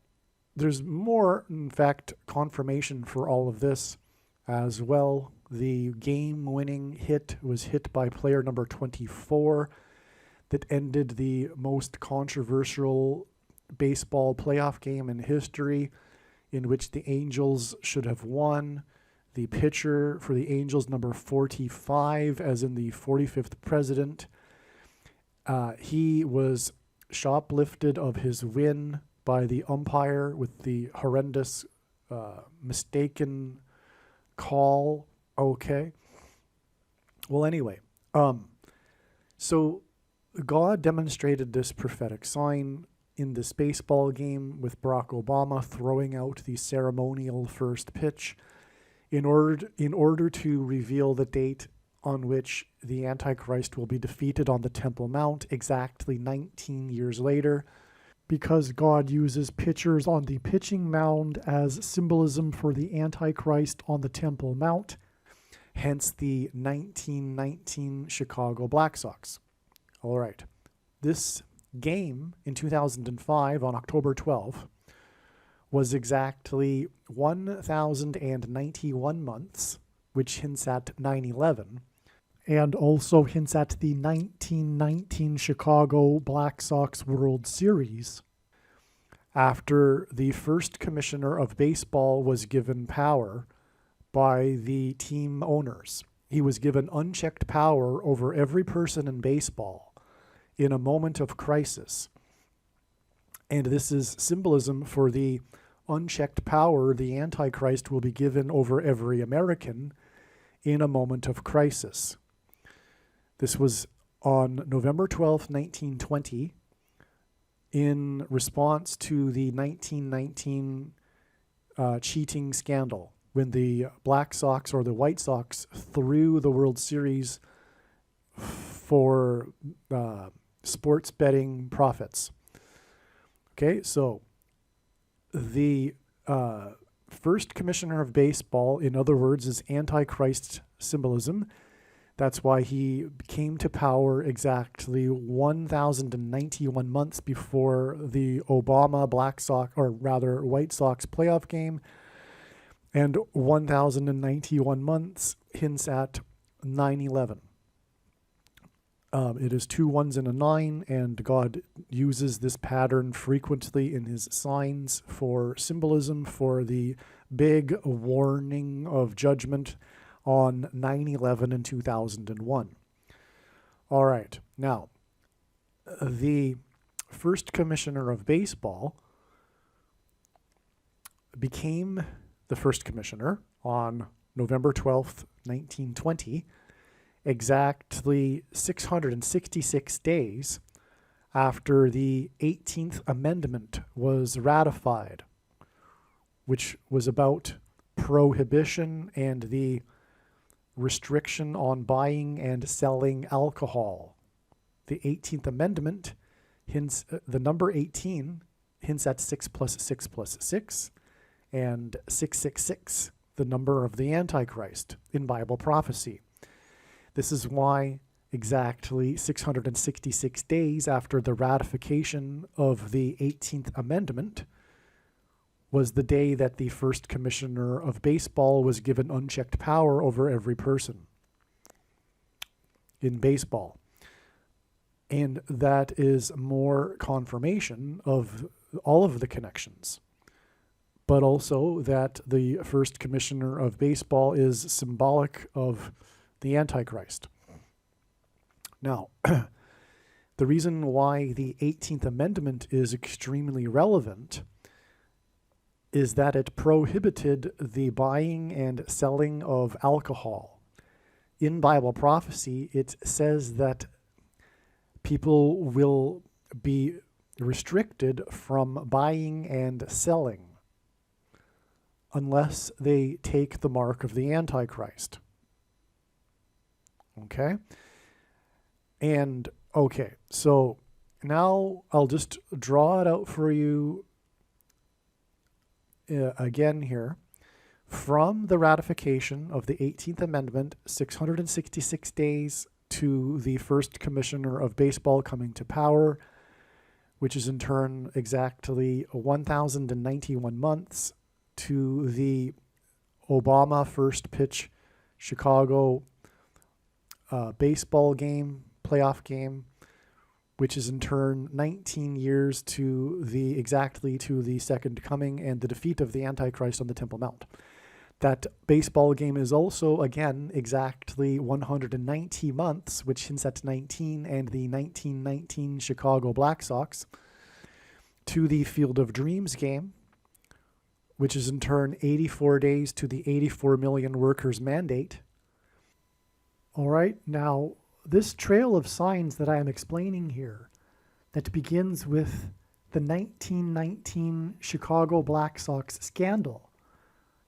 There's more, in fact, confirmation for all of this as well. The game-winning hit was hit by player number 24 that ended the most controversial baseball playoff game in history, in which the Angels should have won. The pitcher for the Angels, number 45, as in the 45th president, he was shoplifted of his win by the umpire with the horrendous mistaken call. Okay. Well, anyway, so God demonstrated this prophetic sign in this baseball game with Barack Obama throwing out the ceremonial first pitch in order to reveal the date on which the Antichrist will be defeated on the Temple Mount exactly 19 years later, because God uses pitchers on the pitching mound as symbolism for the Antichrist on the Temple Mount, hence the 1919 Chicago Black Sox. All right. This game in 2005 on October 12th was exactly 1,091 months, which hints at 9/11, and also hints at the 1919 Chicago Black Sox World Series, after the first commissioner of baseball was given power by the team owners. He was given unchecked power over every person in baseball in a moment of crisis. And this is symbolism for the unchecked power the Antichrist will be given over every American in a moment of crisis. This was on November 12th, 1920, in response to the 1919 cheating scandal, when the Black Sox or the White Sox threw the World Series for sports betting profits. Okay, so the first commissioner of baseball, in other words, is Antichrist symbolism. That's why he came to power exactly 1,091 months before the Obama Black Sox, or rather White Sox playoff game, and 1,091 months hints at 9/11. It is 2 1s and a 9, and God uses this pattern frequently in his signs for symbolism for the big warning of judgment on 9/11 in 2001. All right, now, the first commissioner of baseball became the first commissioner on November 12th, 1920, exactly 666 days after the 18th Amendment was ratified, which was about prohibition and the restriction on buying and selling alcohol. The 18th Amendment hints, the number 18 hints at 6 plus 6 plus 6, and 666, the number of the Antichrist in Bible prophecy. This is why exactly 666 days after the ratification of the 18th Amendment was the day that the first commissioner of baseball was given unchecked power over every person in baseball. And that is more confirmation of all of the connections, but also that the first commissioner of baseball is symbolic of the Antichrist. Now, the reason why the 18th Amendment is extremely relevant is that it prohibited the buying and selling of alcohol. In Bible prophecy, it says that people will be restricted from buying and selling unless they take the mark of the Antichrist. Okay? And, okay, so now I'll just draw it out for you again here. From the ratification of the 18th Amendment, 666 days to the first commissioner of baseball coming to power, which is in turn exactly 1,091 months to the Obama first pitch Chicago baseball game, playoff game, which is in turn 19 years to the second coming and the defeat of the Antichrist on the Temple Mount. That baseball game is also, again, exactly 190 months, which hints at 19, and the 1919 Chicago Black Sox, to the Field of Dreams game, which is in turn 84 days to the 84 million workers mandate. All right, now, this trail of signs that I am explaining here, that begins with the 1919 Chicago Black Sox scandal,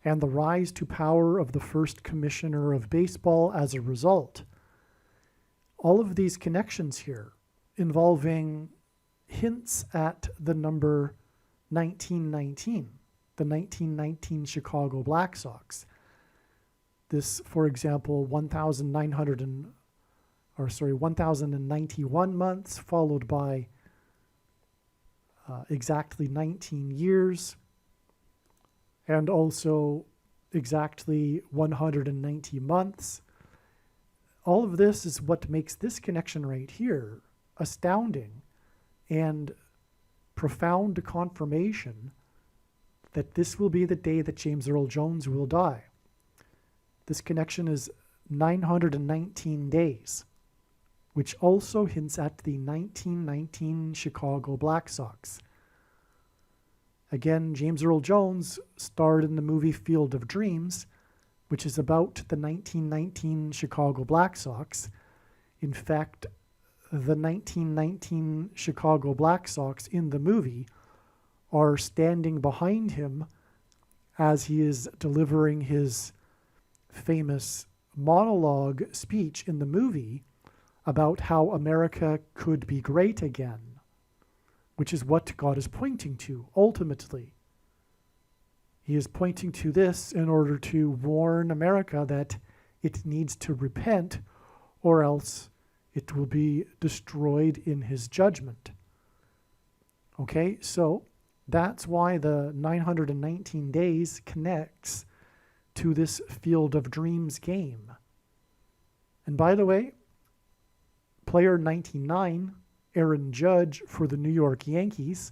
and the rise to power of the first commissioner of baseball as a result. All of these connections here involving hints at the number 1919, the 1919 Chicago Black Sox. This, for example, 1091 months, followed by exactly 19 years, and also exactly 190 months. All of this is what makes this connection right here astounding and profound confirmation that this will be the day that James Earl Jones will die. This connection is 919 days, which also hints at the 1919 Chicago Black Sox. Again, James Earl Jones starred in the movie Field of Dreams, which is about the 1919 Chicago Black Sox. In fact, the 1919 Chicago Black Sox in the movie are standing behind him as he is delivering his famous monologue speech in the movie about how America could be great again, which is what God is pointing to ultimately. He is pointing to this in order to warn America that it needs to repent, or else it will be destroyed in his judgment. Okay, so that's why the 919 days connects to this Field of Dreams game. And by the way, player 99, Aaron Judge for the New York Yankees,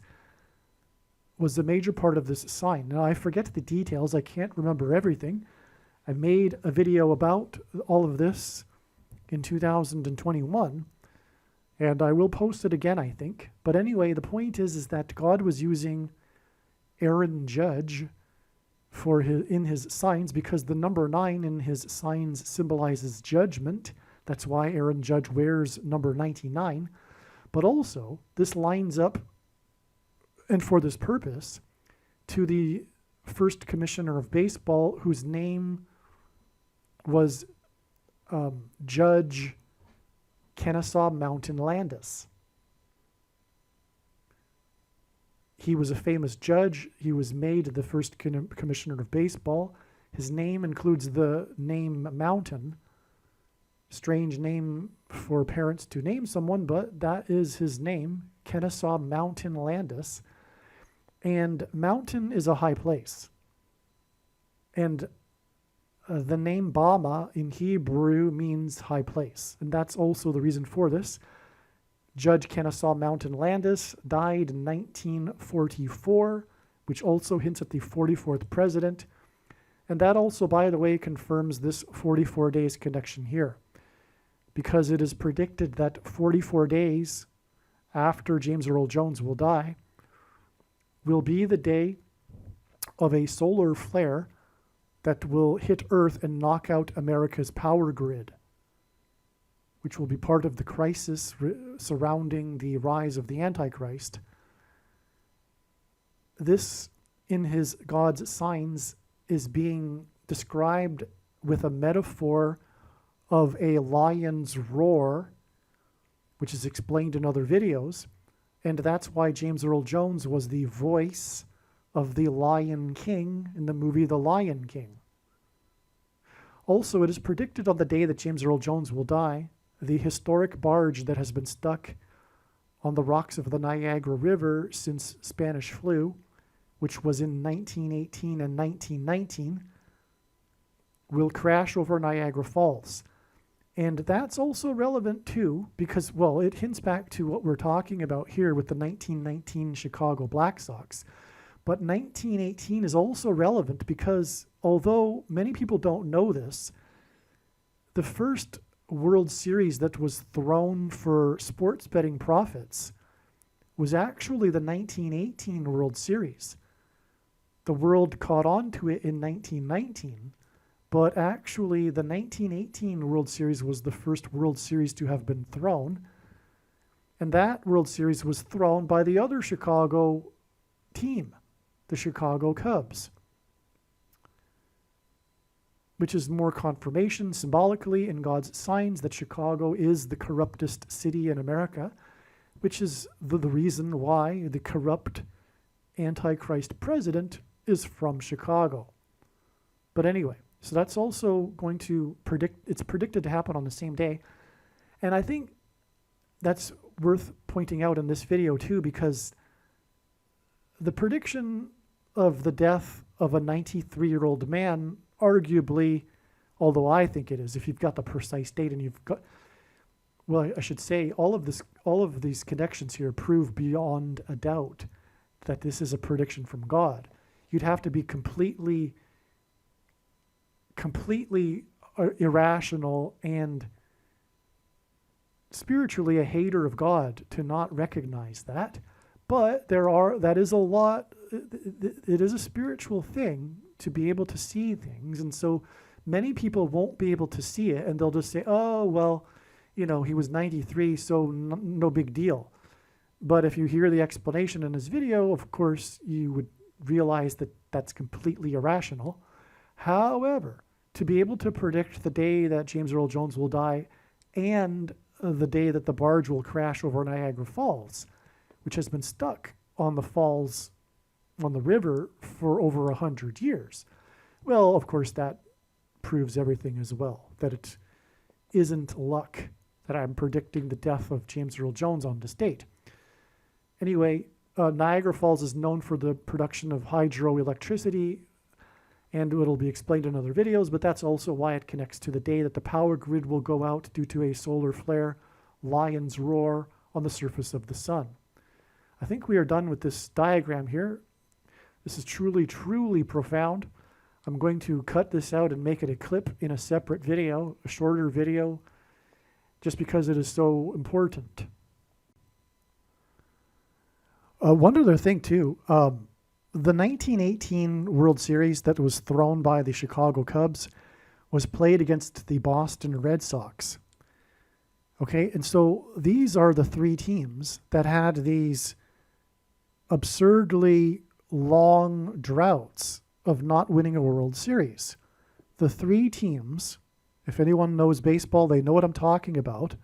was a major part of this sign. Now, I forget the details. I can't remember everything. I made a video about all of this in 2021, and I will post it again, I think. But anyway, the point is that God was using Aaron Judge in his signs, because the number 9 in his signs symbolizes judgment. That's why Aaron Judge wears number 99. But also, this lines up, and for this purpose, to the first commissioner of baseball, whose name was Judge Kennesaw Mountain Landis. He was a famous judge. He was made the first commissioner of baseball. His name includes the name Mountain. Strange name for parents to name someone, but that is his name, Kennesaw Mountain Landis. And mountain is a high place. And the name Bama in Hebrew means high place. And that's also the reason for this. Judge Kennesaw Mountain Landis died in 1944, which also hints at the 44th president. And that also, by the way, confirms this 44 days connection here, because it is predicted that 44 days after James Earl Jones will die will be the day of a solar flare that will hit Earth and knock out America's power grid, which will be part of the crisis surrounding the rise of the Antichrist. This, in his God's signs, is being described with a metaphor of a lion's roar, which is explained in other videos. And that's why James Earl Jones was the voice of the Lion King in the movie The Lion King. Also, it is predicted on the day that James Earl Jones will die, the historic barge that has been stuck on the rocks of the Niagara River since Spanish flu, which was in 1918 and 1919, will crash over Niagara Falls. And that's also relevant too, because, well, it hints back to what we're talking about here with the 1919 Chicago Black Sox. But 1918 is also relevant because, although many people don't know this, the first World Series that was thrown for sports betting profits was actually the 1918 World Series. The world caught on to it in 1919, but actually the 1918 World Series was the first World Series to have been thrown, and that World Series was thrown by the other Chicago team, the Chicago Cubs, which is more confirmation symbolically in God's signs that Chicago is the corruptest city in America, which is the reason why the corrupt Antichrist president is from Chicago. But anyway, so that's also going to it's predicted to happen on the same day. And I think that's worth pointing out in this video too, because the prediction of the death of a 93-year-old man, arguably, although I think it is, if you've got the precise date and you've got, well, I should say, all of these connections here prove beyond a doubt that this is a prediction from God. You'd have to be completely irrational and spiritually a hater of God to not recognize that. But that is a lot, it is a spiritual thing to be able to see things. And so many people won't be able to see it, and they'll just say, oh, well, he was 93, so no big deal. But if you hear the explanation in his video, of course, you would realize that that's completely irrational. However, to be able to predict the day that James Earl Jones will die and the day that the barge will crash over Niagara Falls, which has been stuck on the falls, on the river for over 100 years. Well, of course, that proves everything as well, that it isn't luck that I'm predicting the death of James Earl Jones on this date. Anyway, Niagara Falls is known for the production of hydroelectricity, and it'll be explained in other videos, but that's also why it connects to the day that the power grid will go out due to a solar flare, lion's roar on the surface of the sun. I think we are done with this diagram here. This is truly, truly profound. I'm going to cut this out and make it a clip in a separate video, a shorter video, just because it is so important. One other thing too, the 1918 World Series that was thrown by the Chicago Cubs was played against the Boston Red Sox. Okay, and so these are the three teams that had these absurdly long droughts of not winning a World Series. The three teams, if anyone knows baseball, they know what I'm talking about,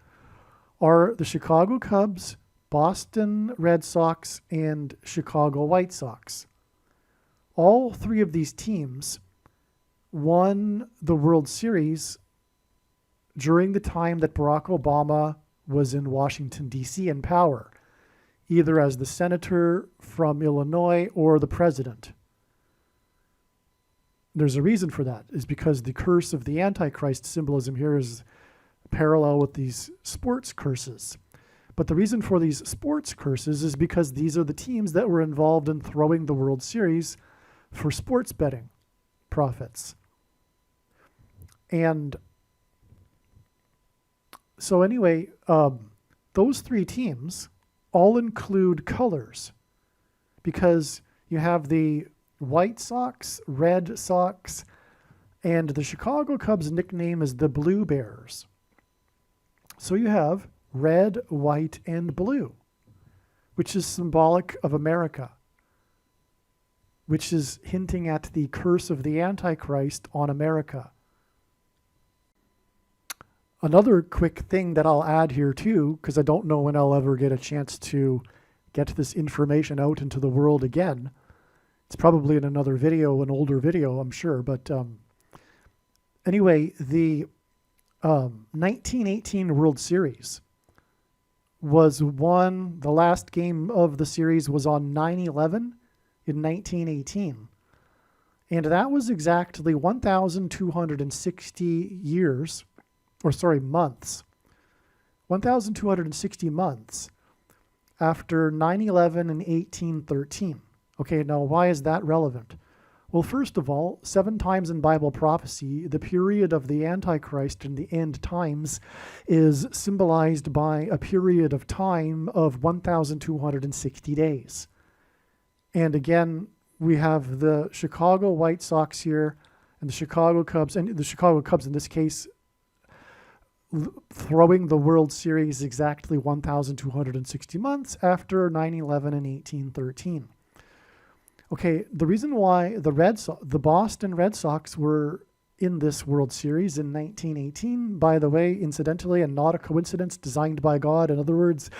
are the Chicago Cubs, Boston Red Sox, and Chicago White Sox. All three of these teams won the World Series during the time that Barack Obama was in Washington, D.C. in power, either as the senator from Illinois or the president. There's a reason for that, is because the curse of the Antichrist symbolism here is parallel with these sports curses. But the reason for these sports curses is because these are the teams that were involved in throwing the World Series for sports betting profits. And so anyway, those three teams all include colors, because you have the White Sox, Red Sox, and the Chicago Cubs' nickname is the Blue Bears. So you have red, white, and blue, which is symbolic of America, which is hinting at the curse of the Antichrist on America. Another quick thing that I'll add here too, because I don't know when I'll ever get a chance to get this information out into the world again. It's probably in another video, an older video, I'm sure. But anyway, the 1918 World Series was won. The last game of the series was on 9/11 in 1918. And that was exactly 1,260 years, or sorry, months. 1,260 months after 9/11 in 1813. Okay, now why is that relevant? Well, first of all, 7 times in Bible prophecy, the period of the Antichrist in the end times is symbolized by a period of time of 1,260 days. And again, we have the Chicago White Sox here and the Chicago Cubs, and the Chicago Cubs in this case, throwing the World Series exactly 1,260 months after 9/11 in 1813. Okay, the reason why the Boston Red Sox were in this World Series in 1918, by the way, incidentally, and not a coincidence, designed by God, in other words,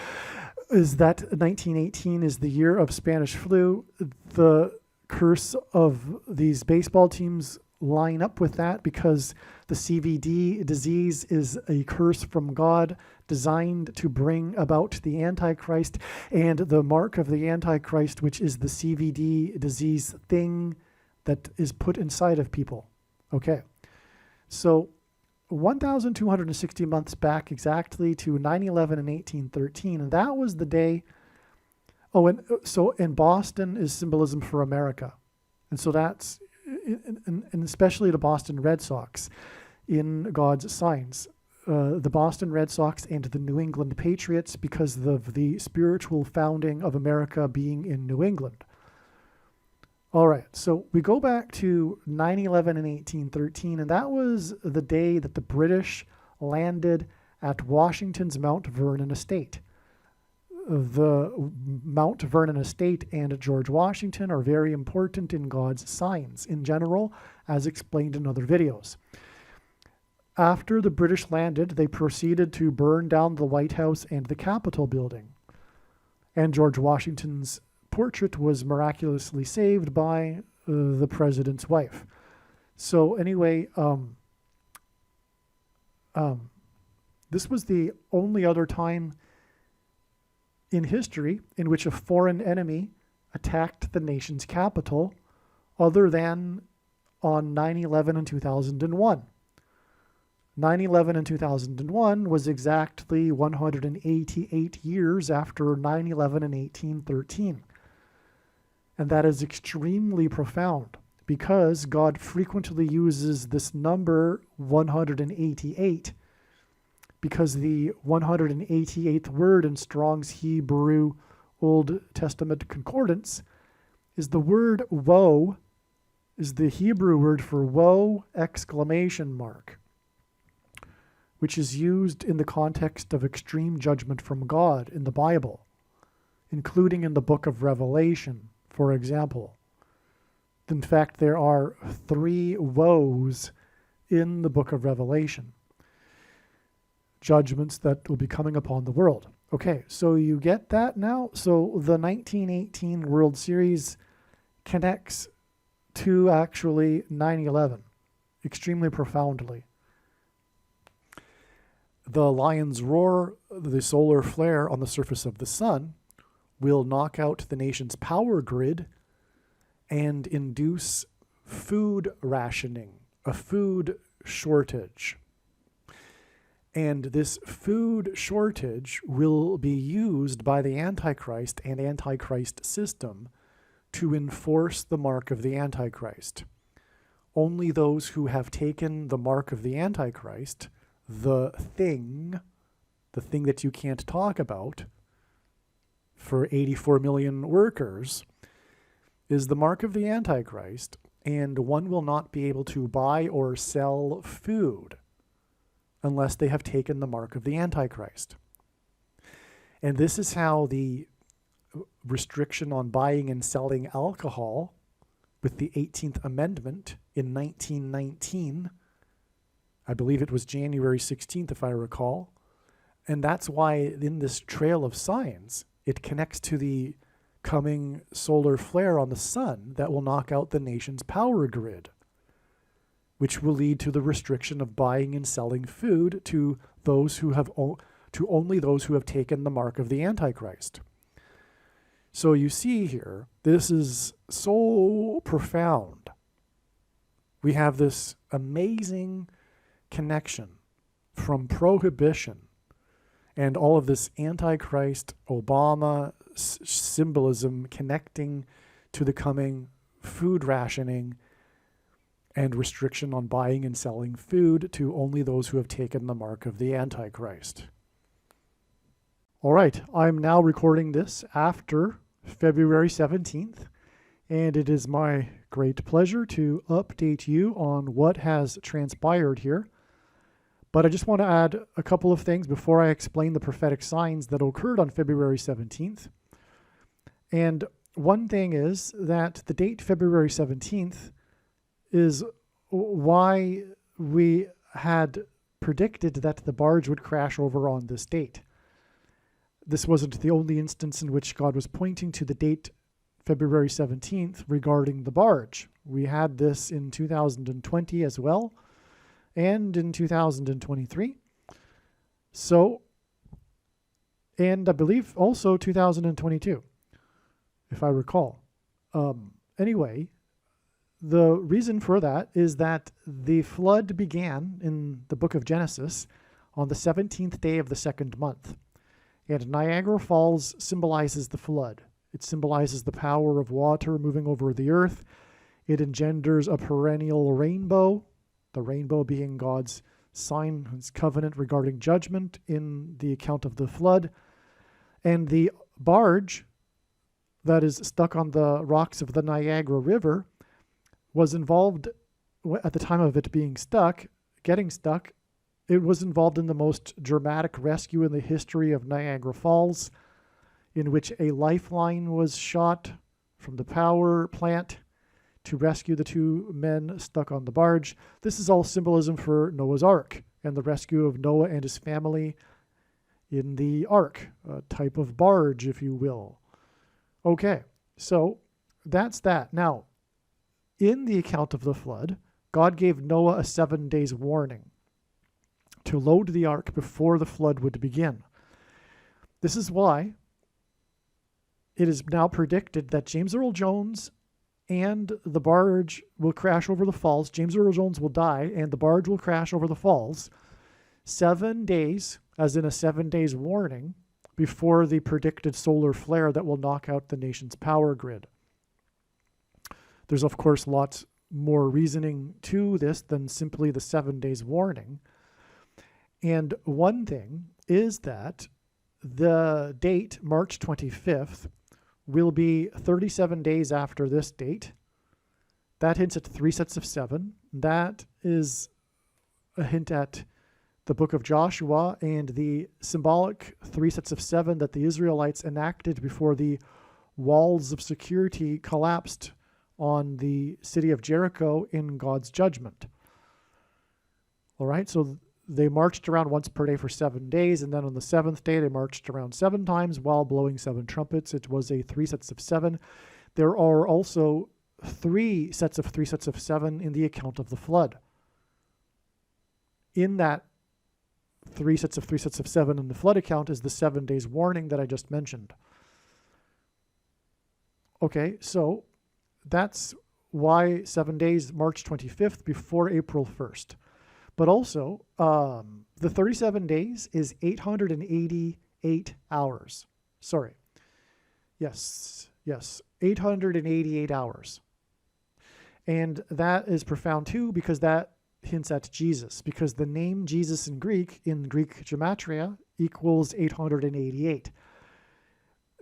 is that 1918 is the year of Spanish flu. The curse of these baseball teams line up with that because the CVD disease is a curse from God, designed to bring about the Antichrist, and the mark of the Antichrist, which is the CVD disease thing that is put inside of people. Okay, so 1,260 months back exactly to 9/11 and 1813, and that was the day. Oh, and Boston is symbolism for America, and so that's, and especially the Boston Red Sox in God's signs. The Boston Red Sox and the New England Patriots, because of the spiritual founding of America being in New England. All right, so we go back to 9/11 and 1813, and that was the day that the British landed at Washington's Mount Vernon estate. The Mount Vernon estate and George Washington are very important in God's signs in general, as explained in other videos. After the British landed, they proceeded to burn down the White House and the Capitol building. And George Washington's portrait was miraculously saved by the president's wife. So anyway, this was the only other time in history in which a foreign enemy attacked the nation's capital, other than on 9/11 and 2001. 9/11 and 2001 was exactly 188 years after 9/11 and 1813. And that is extremely profound because God frequently uses this number 188 because the 188th word in Strong's Hebrew Old Testament Concordance is the word woe, is the Hebrew word for woe, exclamation mark, which is used in the context of extreme judgment from God in the Bible, including in the book of Revelation, for example. In fact, there are 3 woes in the book of Revelation, judgments that will be coming upon the world. Okay, so you get that now? So the 1918 World Series connects to actually 9/11 extremely profoundly. The lion's roar, the solar flare on the surface of the sun, will knock out the nation's power grid and induce food rationing, a food shortage. And this food shortage will be used by the Antichrist and Antichrist system to enforce the mark of the Antichrist. Only those who have taken the mark of the Antichrist, the thing that you can't talk about for 84 million workers, is the mark of the Antichrist, and one will not be able to buy or sell food unless they have taken the mark of the Antichrist. And this is how the restriction on buying and selling alcohol with the 18th Amendment in 1919, I believe it was January 16th, if I recall. And that's why in this trail of signs, it connects to the coming solar flare on the sun that will knock out the nation's power grid, which will lead to the restriction of buying and selling food to those who have to only those who have taken the mark of the Antichrist. So you see here, this is so profound. We have this amazing connection from prohibition and all of this Antichrist Obama symbolism connecting to the coming food rationing and restriction on buying and selling food to only those who have taken the mark of the Antichrist. All right, I'm now recording this after February 17th, and it is my great pleasure to update you on what has transpired here. But I just want to add a couple of things before I explain the prophetic signs that occurred on February 17th. And one thing is that the date February 17th is why we had predicted that the barge would crash over on this date. This wasn't the only instance in which God was pointing to the date February 17th regarding the barge. We had this in 2020 as well, and in 2023. So And I believe also 2022, if I recall. Anyway, the reason for that is that the flood began in the book of Genesis on the 17th day of the second month. And Niagara Falls symbolizes the flood. It symbolizes the power of water moving over the earth. It engenders a perennial rainbow, the rainbow being God's sign, his covenant regarding judgment in the account of the flood. And the barge that is stuck on the rocks of the Niagara River was involved at the time of it being stuck, getting stuck. It was involved in the most dramatic rescue in the history of Niagara Falls, in which a lifeline was shot from the power plant to rescue the two men stuck on the barge. This is all symbolism for Noah's Ark and the rescue of Noah and his family in the ark, a type of barge, if you will. Okay, so that's that. Now, in the account of the flood, God gave Noah a 7 days warning to load the ark before the flood would begin. This is why it is now predicted that James Earl Jones and the barge will crash over the falls. James Earl Jones will die, and the barge will crash over the falls 7 days, as in a 7 days warning, before the predicted solar flare that will knock out the nation's power grid. There's, of course, lots more reasoning to this than simply the 7 days warning. And one thing is that the date, March 25th, will be 37 days after this date. That hints at 3 sets of 7. That is a hint at the book of Joshua and the symbolic 3 sets of 7 that the Israelites enacted before the walls of security collapsed on the city of Jericho in God's judgment. All right, so they marched around once per day for 7 days, and then on the 7th day they marched around 7 times while blowing 7 trumpets. It was a 3 sets of 7. There are also 3 sets of 3 sets of 7 in the account of the flood. In that 3 sets of 3 sets of 7 in the flood account is the 7 days warning that I just mentioned. Okay, so that's why 7 days, March 25th, before April 1st. But also, the 37 days is 888 hours. Sorry. Yes, 888 hours. And that is profound too, because that hints at Jesus, because the name Jesus in Greek gematria, equals 888.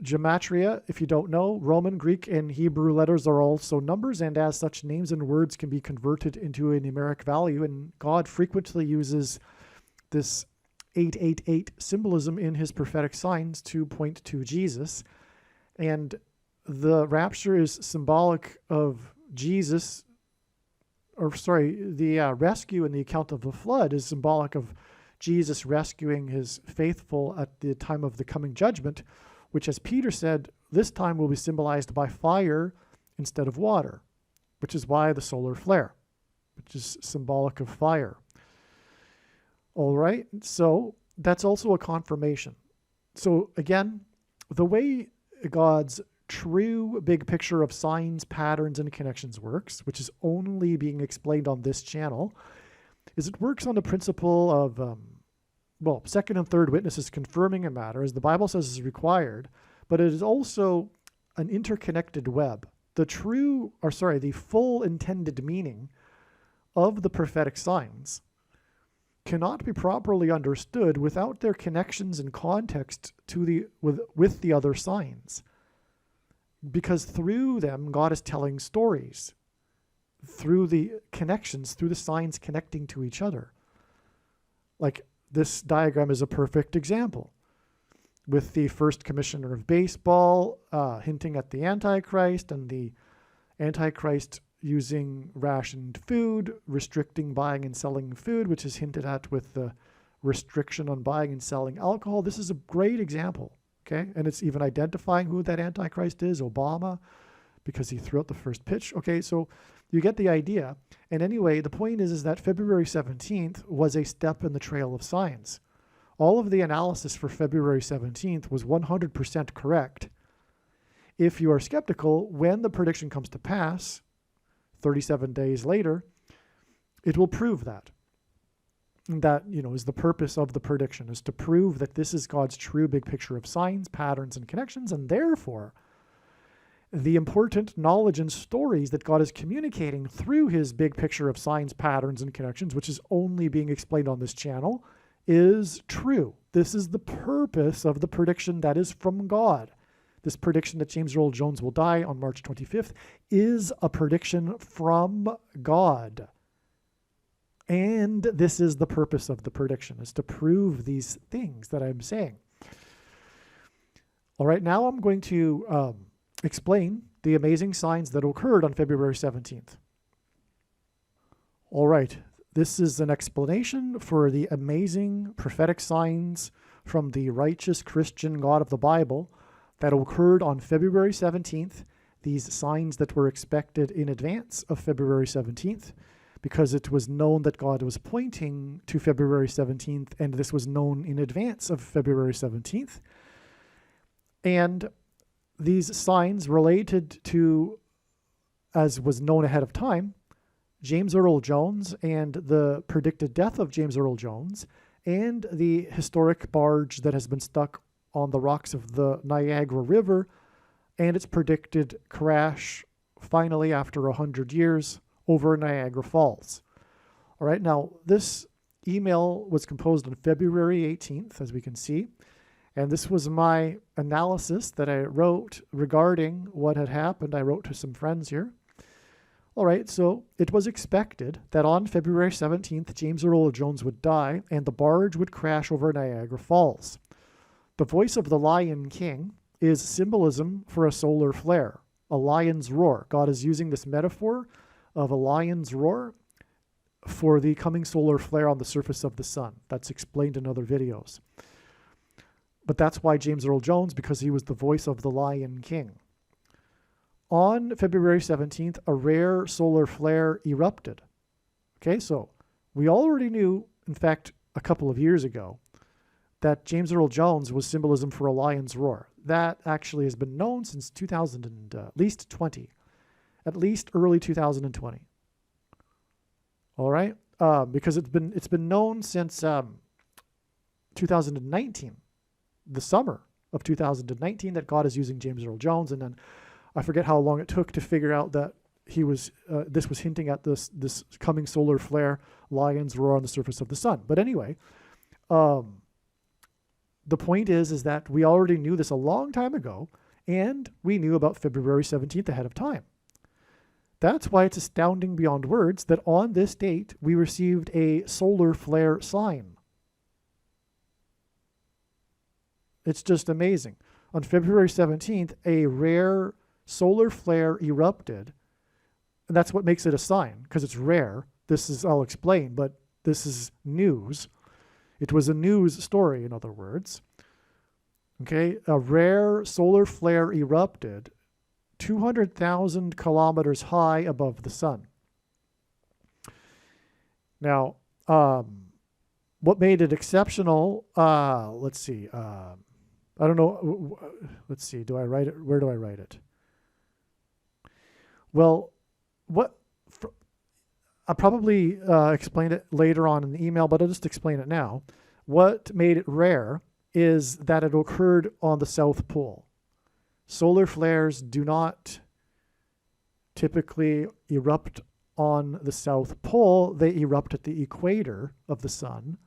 Gematria, if you don't know, Roman, Greek, and Hebrew letters are also numbers, and as such, names and words can be converted into a numeric value, and God frequently uses this 888 symbolism in his prophetic signs to point to Jesus. And the rapture is symbolic of Jesus, the rescue in the account of the flood is symbolic of Jesus rescuing his faithful at the time of the coming judgment, which, as Peter said, this time will be symbolized by fire instead of water, which is why the solar flare, which is symbolic of fire. All right, so that's also a confirmation. So again, the way God's true big picture of signs, patterns, and connections works, which is only being explained on this channel, is it works on the principle of second and third witnesses confirming a matter, as the Bible says is required, but it is also an interconnected web. The full intended meaning of the prophetic signs cannot be properly understood without their connections and context with the other signs. Because through them, God is telling stories, through the connections, through the signs connecting to each other. Like, this diagram is a perfect example, with the first commissioner of baseball hinting at the Antichrist, and the Antichrist using rationed food, restricting buying and selling food, which is hinted at with the restriction on buying and selling alcohol. This is a great example, okay? And it's even identifying who that Antichrist is, Obama, because he threw out the first pitch. Okay, so you get the idea. And anyway, the point is that February 17th was a step in the trail of signs. all of the analysis for February 17th was 100% correct. If you are skeptical, when the prediction comes to pass, 37 days later, it will prove that. And that, is the purpose of the prediction, is to prove that this is God's true big picture of signs, patterns, and connections, and therefore the important knowledge and stories that God is communicating through his big picture of signs, patterns, and connections, which is only being explained on this channel, is true. This is the purpose of the prediction that is from God. This prediction that James Earl Jones will die on March 25th is a prediction from God. And this is the purpose of the prediction, is to prove these things that I'm saying. All right, now I'm going to explain the amazing signs that occurred on February 17th. All right, this is an explanation for the amazing prophetic signs from the righteous Christian God of the Bible that occurred on February 17th, these signs that were expected in advance of February 17th, because it was known that God was pointing to February 17th, and this was known in advance of February 17th. And these signs related to, as was known ahead of time, James Earl Jones and the predicted death of James Earl Jones, and the historic barge that has been stuck on the rocks of the Niagara River, and its predicted crash finally after 100 years over Niagara Falls. All right, now this email was composed on February 18th, as we can see, and this was my analysis that I wrote regarding what had happened. I wrote to some friends here. All right, so it was expected that on February 17th, James Earl Jones would die and the barge would crash over Niagara Falls. The voice of the Lion King is symbolism for a solar flare, a lion's roar. God is using this metaphor of a lion's roar for the coming solar flare on the surface of the sun. That's explained in other videos. But that's why James Earl Jones, because he was the voice of the Lion King. On February 17th, a rare solar flare erupted. Okay, so we already knew, in fact, a couple of years ago, that James Earl Jones was symbolism for a lion's roar. That actually has been known since 2000 and at least early 2020. All right, because it's been known since 2019, the summer of 2019, that God is using James Earl Jones, and then I forget how long it took to figure out that he was. This was hinting at this coming solar flare, lion's roar on the surface of the sun. But anyway, the point is that we already knew this a long time ago, and we knew about February 17th ahead of time. That's why it's astounding beyond words that on this date we received a solar flare sign. It's just amazing. On February 17th, a rare solar flare erupted, and that's what makes it a sign, because it's rare. I'll explain, but this is news. It was a news story, in other words. Okay, a rare solar flare erupted 200,000 kilometers high above the sun. Now, what made it exceptional? Let's see. I don't know. Let's see. Do I write it? Where do I write it? Well, I'll probably explain it later on in the email, but I'll just explain it now. What made it rare is that it occurred on the South Pole. Solar flares do not typically erupt on the South Pole. They erupt at the equator of the sun.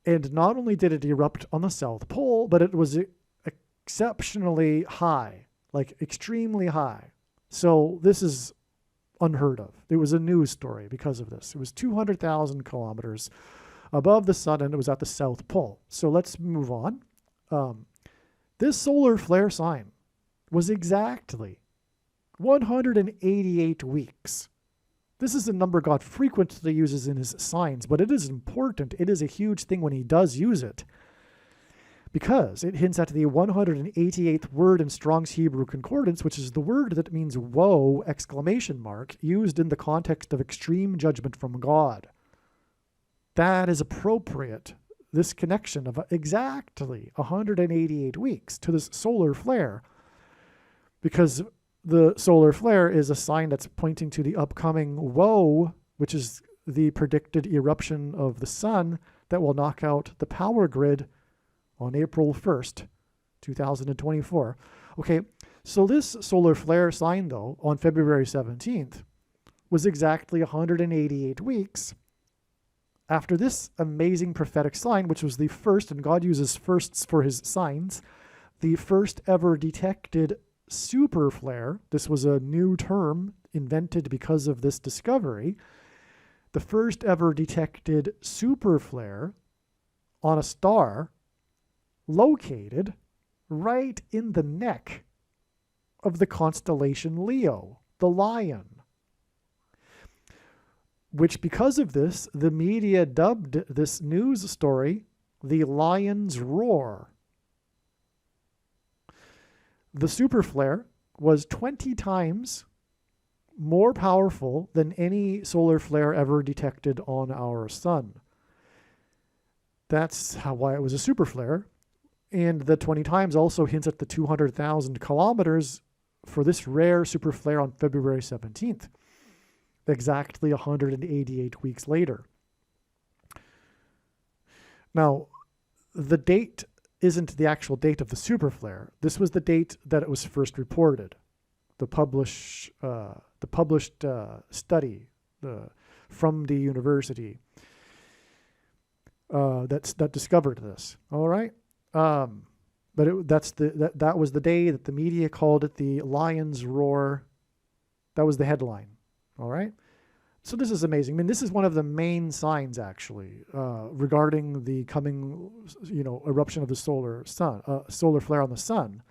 And not only did it erupt on the South Pole, but it was exceptionally high, like extremely high. So this is unheard of. It was a news story because of this. It was 200,000 kilometers above the sun, and it was at the South Pole. So let's move on. This solar flare sign was exactly 188 weeks. This is a number God frequently uses in his signs, but it is important. It is a huge thing when he does use it, because it hints at the 188th word in Strong's Hebrew Concordance, which is the word that means woe, ! Used in the context of extreme judgment from God. That is appropriate. this connection of exactly 188 weeks to this solar flare, because the solar flare is a sign that's pointing to the upcoming woe, which is the predicted eruption of the sun that will knock out the power grid on April 1st, 2024. Okay, so this solar flare sign, though, on February 17th, was exactly 188 weeks after this amazing prophetic sign, which was the first, and God uses firsts for his signs, the first ever detected super flare. This was a new term invented because of this discovery. The first ever detected super flare on a star located right in the neck of the constellation Leo, the lion, which, because of this, the media dubbed this news story the Lion's Roar. The super flare was 20 times more powerful than any solar flare ever detected on our sun. That's why it was a super flare. And the 20 times also hints at the 200,000 kilometers for this rare super flare on February 17th, exactly 188 weeks later. Now, the date isn't the actual date of the super flare. This was the date that it was first reported. The published study from the university that discovered this. All right, but that was the day that the media called it the Lion's Roar. That was the headline. All right. So this is amazing. I mean, this is one of the main signs, actually, regarding the coming, eruption of the solar flare on the sun.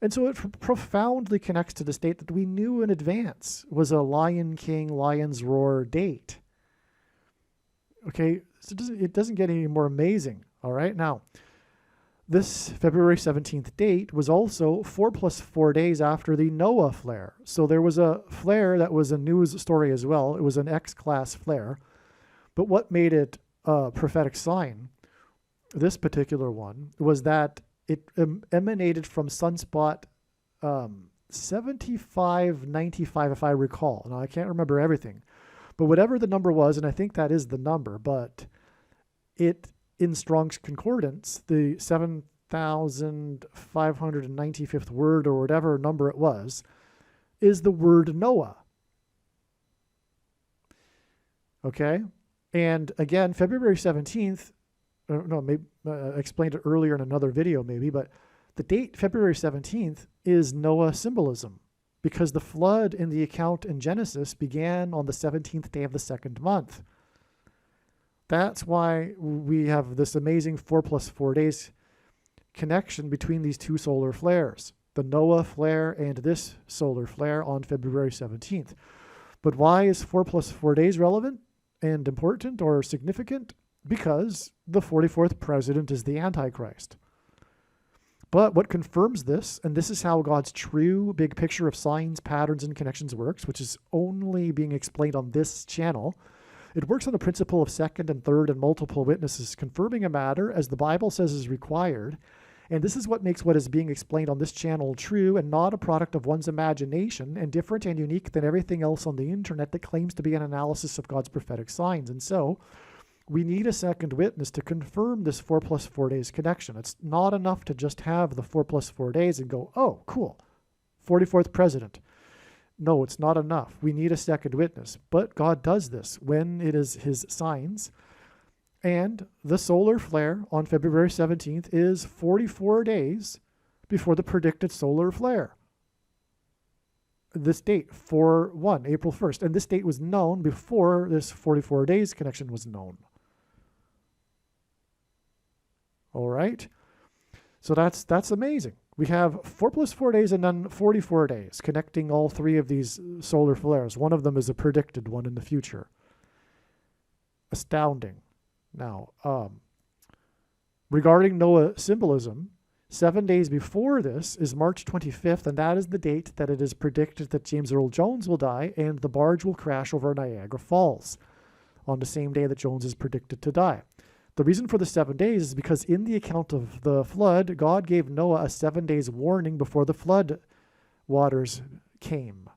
And so it profoundly connects to this date that we knew in advance was a Lion King, Lion's Roar date. Okay, so it doesn't get any more amazing. All right, now, this February 17th date was also 4 + 4 days after the Noah flare. So there was a flare that was a news story as well. It was an X-class flare. But what made it a prophetic sign, this particular one, was that it emanated from sunspot 7595, if I recall. Now, I can't remember everything. But whatever the number was, and I think that is the number, but it, in Strong's Concordance, the 7,595th word or whatever number it was, is the word Noah. Okay? And again, February 17th, maybe I explained it earlier in another video maybe, but the date February 17th is Noah symbolism, because the flood in the account in Genesis began on the 17th day of the second month. That's why we have this amazing 4 + 4 days connection between these two solar flares, the Noah flare and this solar flare on February 17th. But why is 4 + 4 days relevant and important or significant? Because the 44th president is the Antichrist. But what confirms this, and this is how God's true big picture of signs, patterns, and connections works, which is only being explained on this channel. It works on the principle of second and third and multiple witnesses, confirming a matter as the Bible says is required. And this is what makes what is being explained on this channel true and not a product of one's imagination, and different and unique than everything else on the internet that claims to be an analysis of God's prophetic signs. And so we need a second witness to confirm this 4 + 4 days connection. It's not enough to just have the 4 + 4 days and go, oh, cool, 44th president. No, it's not enough. We need a second witness. But God does this when it is his signs. And the solar flare on February 17th is 44 days before the predicted solar flare. This date, 4/1, April 1st. And this date was known before this 44 days connection was known. All right. So that's amazing. We have 4 + 4 days and then 44 days connecting all three of these solar flares. One of them is a predicted one in the future. Astounding. Now, regarding Noah symbolism, 7 days before this is March 25th, and that is the date that it is predicted that James Earl Jones will die and the barge will crash over Niagara Falls on the same day that Jones is predicted to die. The reason for the 7 days is because in the account of the flood, God gave Noah a 7 days warning before the flood waters came.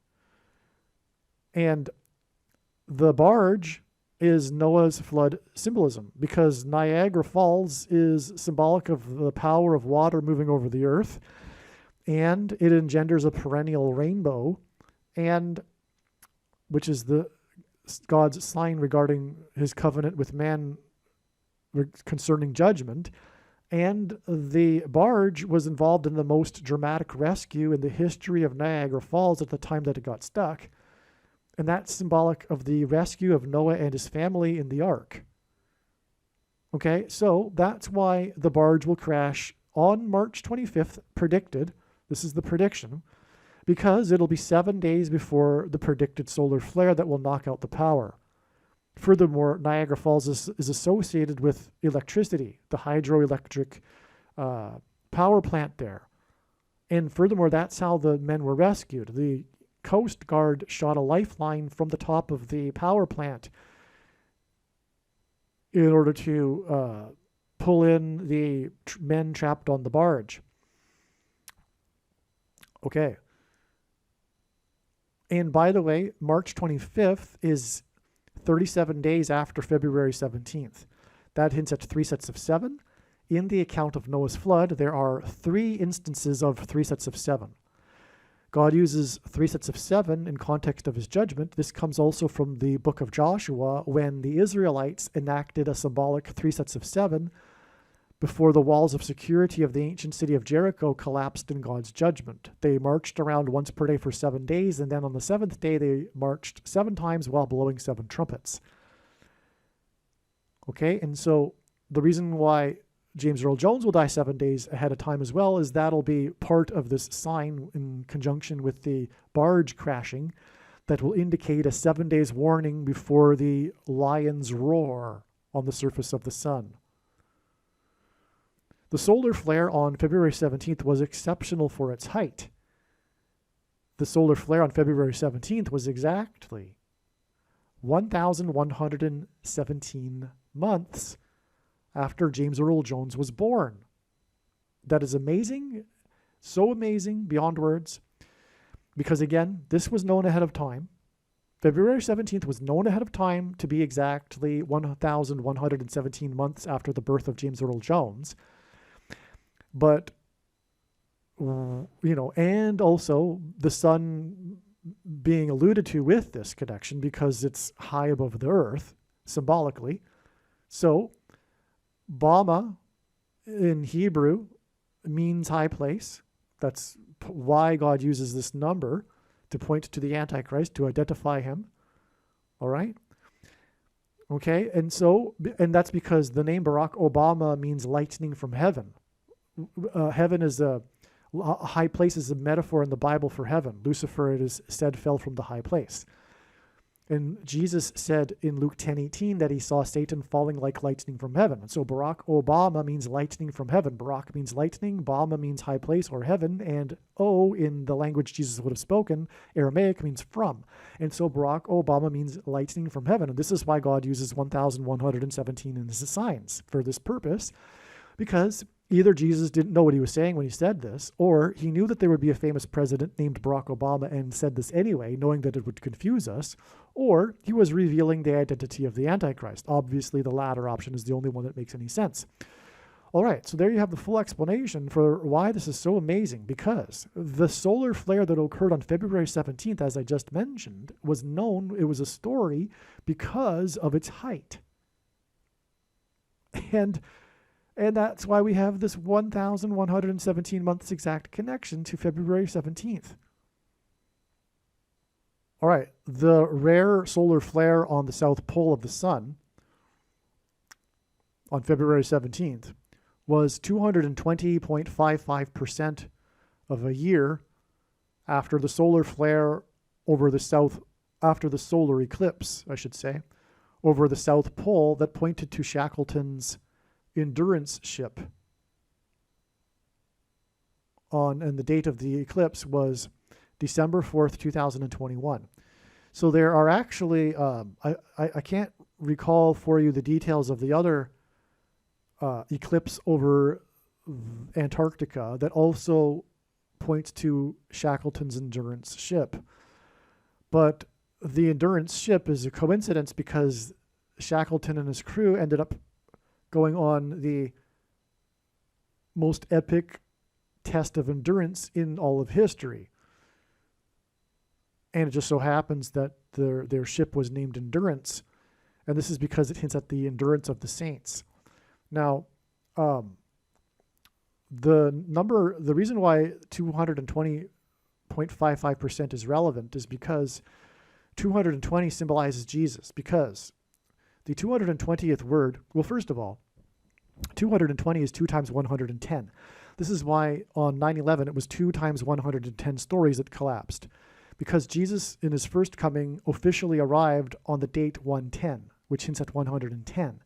And the barge is Noah's flood symbolism, because Niagara Falls is symbolic of the power of water moving over the earth, and it engenders a perennial rainbow, and which is God's sign regarding his covenant with man concerning judgment. And the barge was involved in the most dramatic rescue in the history of Niagara Falls at the time that it got stuck. And that's symbolic of the rescue of Noah and his family in the ark. Okay, so that's why the barge will crash on March 25th, predicted. This is the prediction, because it'll be 7 days before the predicted solar flare that will knock out the power. Furthermore, Niagara Falls is associated with electricity, the hydroelectric power plant there. And furthermore, that's how the men were rescued. The Coast Guard shot a lifeline from the top of the power plant in order to pull in the men trapped on the barge. Okay. And by the way, March 25th is 37 days after February 17th. That hints at 3 sets of 7. In the account of Noah's flood, there are 3 instances of 3 sets of 7. God uses 3 sets of 7 in context of his judgment. This comes also from the book of Joshua, when the Israelites enacted a symbolic 3 sets of 7 before the walls of security of the ancient city of Jericho collapsed in God's judgment. They marched around once per day for 7 days, and then on the 7th day they marched 7 times while blowing 7 trumpets. Okay, and so the reason why James Earl Jones will die 7 days ahead of time as well is that'll be part of this sign in conjunction with the barge crashing that will indicate a 7 days warning before the lion's roar on the surface of the sun. The solar flare on February 17th was exceptional for its height. The solar flare on February 17th was exactly 1,117 months after James Earl Jones was born. That is amazing, so amazing beyond words, because again, this was known ahead of time. February 17th was known ahead of time to be exactly 1,117 months after the birth of James Earl Jones. But, and also the sun being alluded to with this connection because it's high above the earth, symbolically. So, Bama in Hebrew means high place. That's why God uses this number to point to the Antichrist, to identify him. All right? Okay, and that's because the name Barack Obama means lightning from heaven. Heaven is a high place is a metaphor in the Bible for heaven. Lucifer, it is said, fell from the high place. And Jesus said in Luke 10:18 that he saw Satan falling like lightning from heaven. And so Barack Obama means lightning from heaven. Barack means lightning, Bama means high place or heaven, and O in the language Jesus would have spoken, Aramaic, means from. And so Barack Obama means lightning from heaven. And this is why God uses 1,117 in his signs for this purpose, because either Jesus didn't know what he was saying when he said this, or he knew that there would be a famous president named Barack Obama and said this anyway, knowing that it would confuse us, or he was revealing the identity of the Antichrist. Obviously, the latter option is the only one that makes any sense. All right, so there you have the full explanation for why this is so amazing, because the solar flare that occurred on February 17th, as I just mentioned, was known, it was a story because of its height. And that's why we have this 1,117 months exact connection to February 17th. All right, the rare solar flare on the south pole of the sun on February 17th was 220.55% of a year after the solar flare after the solar eclipse, I should say, over the south pole that pointed to Shackleton's Endurance ship. And the date of the eclipse was December 4th, 2021. So there are actually, I can't recall for you the details of the other eclipse over Antarctica that also points to Shackleton's Endurance ship. But the Endurance ship is a coincidence because Shackleton and his crew ended up going on the most epic test of endurance in all of history. And it just so happens that their ship was named Endurance, and this is because it hints at the endurance of the saints. Now, the reason why 220.55% is relevant is because 220 symbolizes Jesus, because the 220th word, well, first of all, 220 is 2 times 110. This is why on 9/11 it was 2 times 110 stories that collapsed, because Jesus in his first coming officially arrived on the date 110, which hints at 110.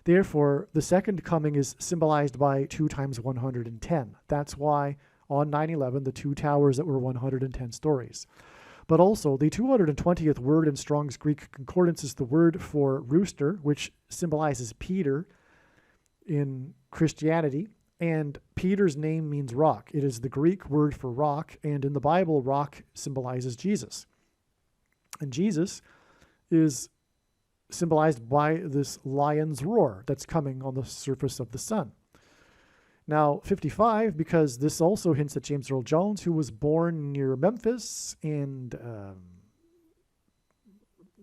Therefore, the second coming is symbolized by 2 times 110. That's why on 9/11 the 2 towers that were 110 stories. But also, the 220th word in Strong's Greek Concordance is the word for rooster, which symbolizes Peter in Christianity, and Peter's name means rock. It is the Greek word for rock, and in the Bible, rock symbolizes Jesus. And Jesus is symbolized by this lion's roar that's coming on the surface of the sun. Now, 55, because this also hints at James Earl Jones, who was born near Memphis, and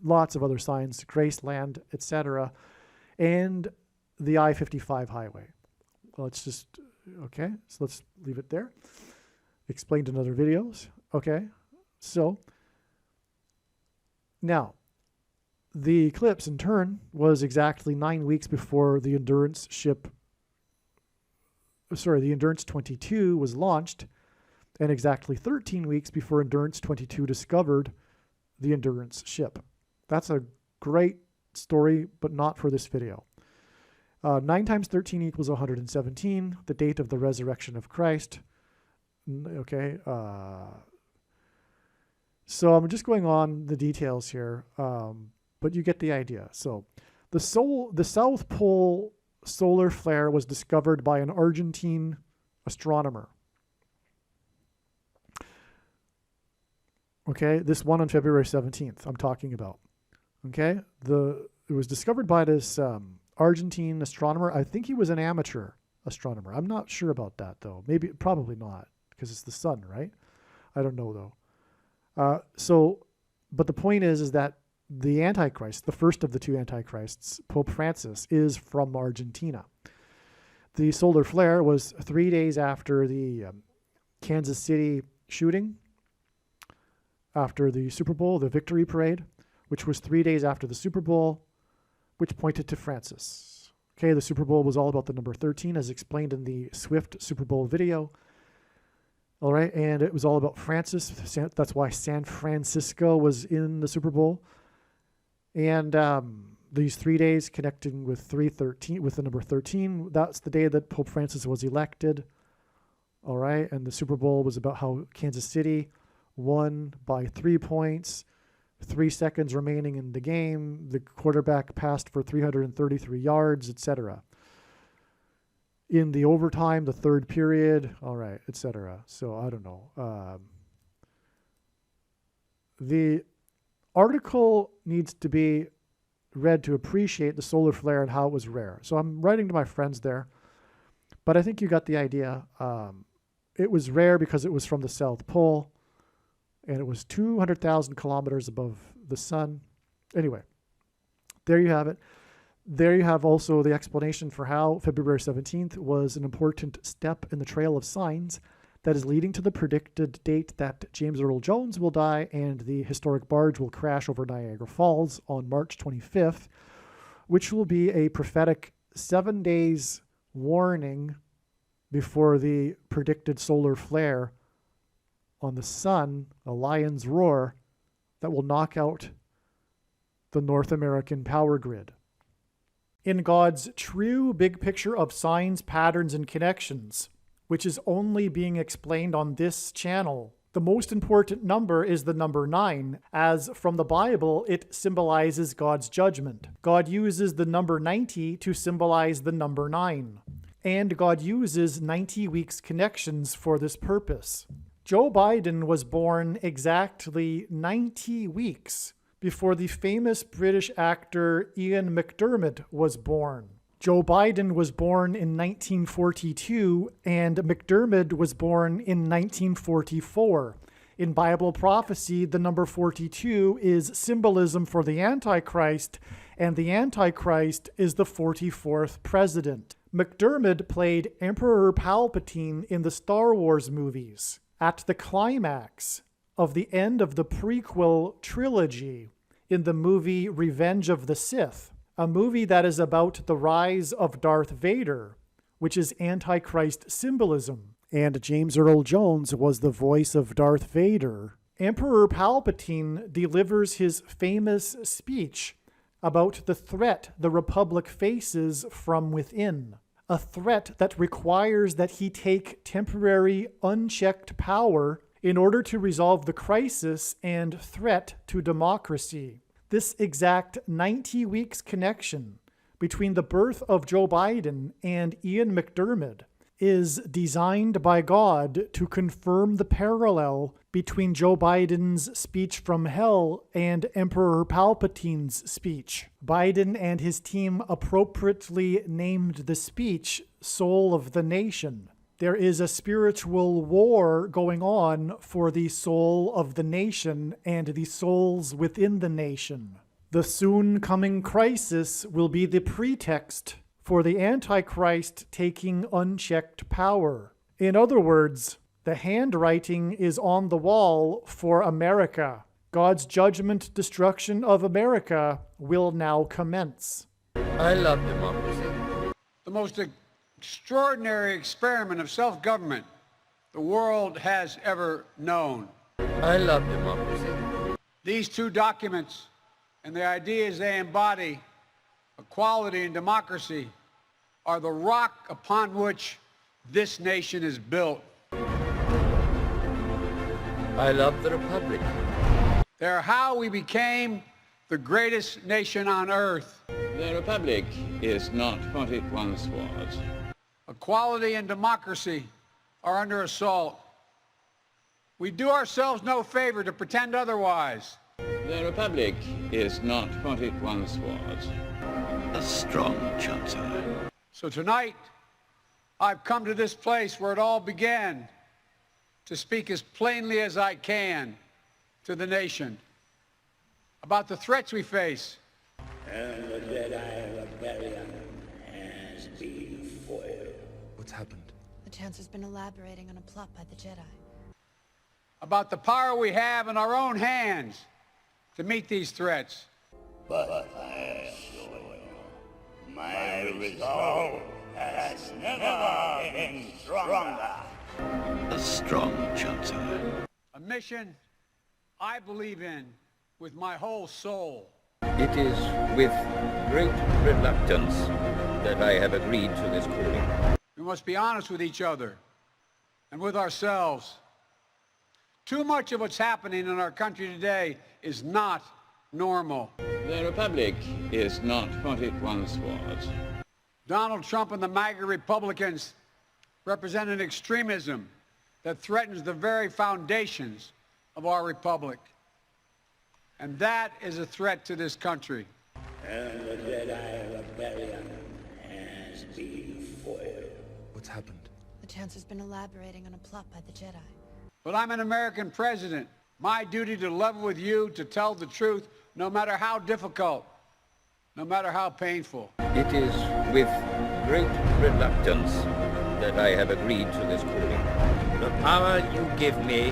lots of other signs, Graceland, etc., and the I-55 highway. Let's just, okay, so let's leave it there. Explained in other videos. Okay, so now the eclipse in turn was exactly 9 weeks before the Endurance 22 was launched, and exactly 13 weeks before Endurance 22 discovered the Endurance ship. That's a great story, but not for this video. 9 times 13 equals 117, the date of the resurrection of Christ. Okay, so I'm just going on the details here, but you get the idea. So the South Pole solar flare was discovered by an Argentine astronomer. Okay, this one on February 17th I'm talking about. Okay, it was discovered by this Argentine astronomer. I think he was an amateur astronomer. I'm not sure about that though. Probably not, because it's the sun, right? I don't know though. But the point is that the Antichrist, the first of the 2 Antichrists, Pope Francis, is from Argentina. The solar flare was 3 days after the Kansas City shooting, after the Super Bowl, the victory parade, which was 3 days after the Super Bowl, which pointed to Francis. Okay, the Super Bowl was all about the number 13, as explained in the Swift Super Bowl video. All right, and it was all about Francis. That's why San Francisco was in the Super Bowl. And these 3 days connecting with with the number 13, that's the day that Pope Francis was elected. All right, and the Super Bowl was about how Kansas City won by 3 points, 3 seconds remaining in the game. The quarterback passed for 333 yards, etc. In the overtime, the third period, all right, etc. So I don't know. The article needs to be read to appreciate the solar flare and how it was rare. So I'm writing to my friends there, but I think you got the idea. It was rare because it was from the South Pole, and it was 200,000 kilometers above the sun. Anyway, there you have it. There you have also the explanation for how February 17th was an important step in the trail of signs that is leading to the predicted date that James Earl Jones will die and the historic barge will crash over Niagara Falls on March 25th, which will be a prophetic 7 days warning before the predicted solar flare on the sun, a lion's roar, that will knock out the North American power grid. In God's true big picture of signs, patterns, and connections, which is only being explained on this channel, The most important number is the number 9, as from the Bible it symbolizes God's judgment. God uses the number 90 to symbolize the number 9. And God uses 90 weeks connections for this purpose. Joe Biden was born exactly 90 weeks before the famous British actor Ian McDermott was born. Joe Biden was born in 1942 and McDermott was born in 1944. In Bible prophecy, the number 42 is symbolism for the Antichrist, and the Antichrist is the 44th president. McDermott played Emperor Palpatine in the Star Wars movies. At the climax of the end of the prequel trilogy in the movie Revenge of the Sith, a movie that is about the rise of Darth Vader, which is Antichrist symbolism, and James Earl Jones was the voice of Darth Vader, Emperor Palpatine delivers his famous speech about the threat the Republic faces from within, a threat that requires that he take temporary, unchecked power in order to resolve the crisis and threat to democracy. This exact 90 weeks connection between the birth of Joe Biden and Ian McDermott is designed by God to confirm the parallel between Joe Biden's speech from hell and Emperor Palpatine's speech. Biden and his team appropriately named the speech Soul of the Nation. There is a spiritual war going on for the soul of the nation and the souls within the nation. The soon coming crisis will be the pretext for the Antichrist taking unchecked power. In other words, the handwriting is on the wall for America. God's judgment destruction of America will now commence. I love democracy. The most extraordinary experiment of self-government the world has ever known. I love democracy. These two documents and the ideas they embody, equality and democracy, are the rock upon which this nation is built. I love the Republic. They're how we became the greatest nation on earth. The Republic is not what it once was. Equality and democracy are under assault. We do ourselves no favor to pretend otherwise. The Republic is not what it once was. A strong Chancellor. So tonight, I've come to this place where it all began to speak as plainly as I can to the nation about the threats we face. And the Jedi rebellion has been foiled. What's happened? The Chancellor's been elaborating on a plot by the Jedi. About the power we have in our own hands to meet these threats. But I assure you, my resolve has never been stronger. A strong Chancellor. A mission I believe in with my whole soul. It is with great reluctance that I have agreed to this calling. We must be honest with each other and with ourselves. Too much of what's happening in our country today is not normal. The Republic is not what it once was. Donald Trump and the MAGA Republicans represent an extremism that threatens the very foundations of our republic. And that is a threat to this country. And the Jedi rebellion has been foiled. What's happened? The Chancellor's been elaborating on a plot by the Jedi. But I'm an American president. My duty to level with you, to tell the truth, no matter how difficult, no matter how painful. It is with great reluctance that I have agreed to this calling. The power you give me,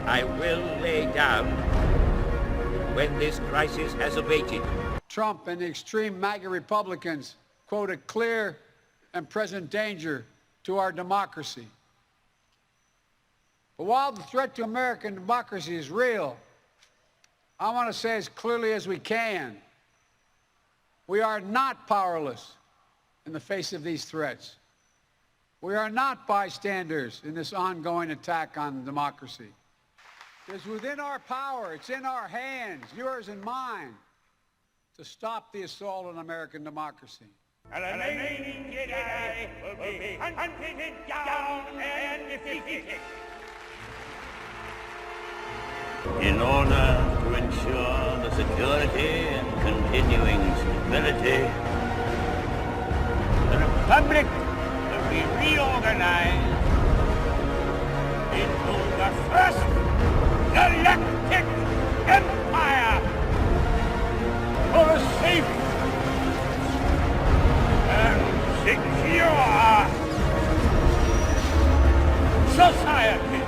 I will lay down when this crisis has abated. Trump and the extreme MAGA Republicans quote a clear and present danger to our democracy. But while the threat to American democracy is real, I want to say as clearly as we can, we are not powerless in the face of these threats. We are not bystanders in this ongoing attack on democracy. It is within our power, it's in our hands, yours and mine, to stop the assault on American democracy. And the remaining Jedi will be hunted down and defeated. In order to ensure the security and continuing stability, the Republic will be reorganized into the first galactic empire for a safe and secure society.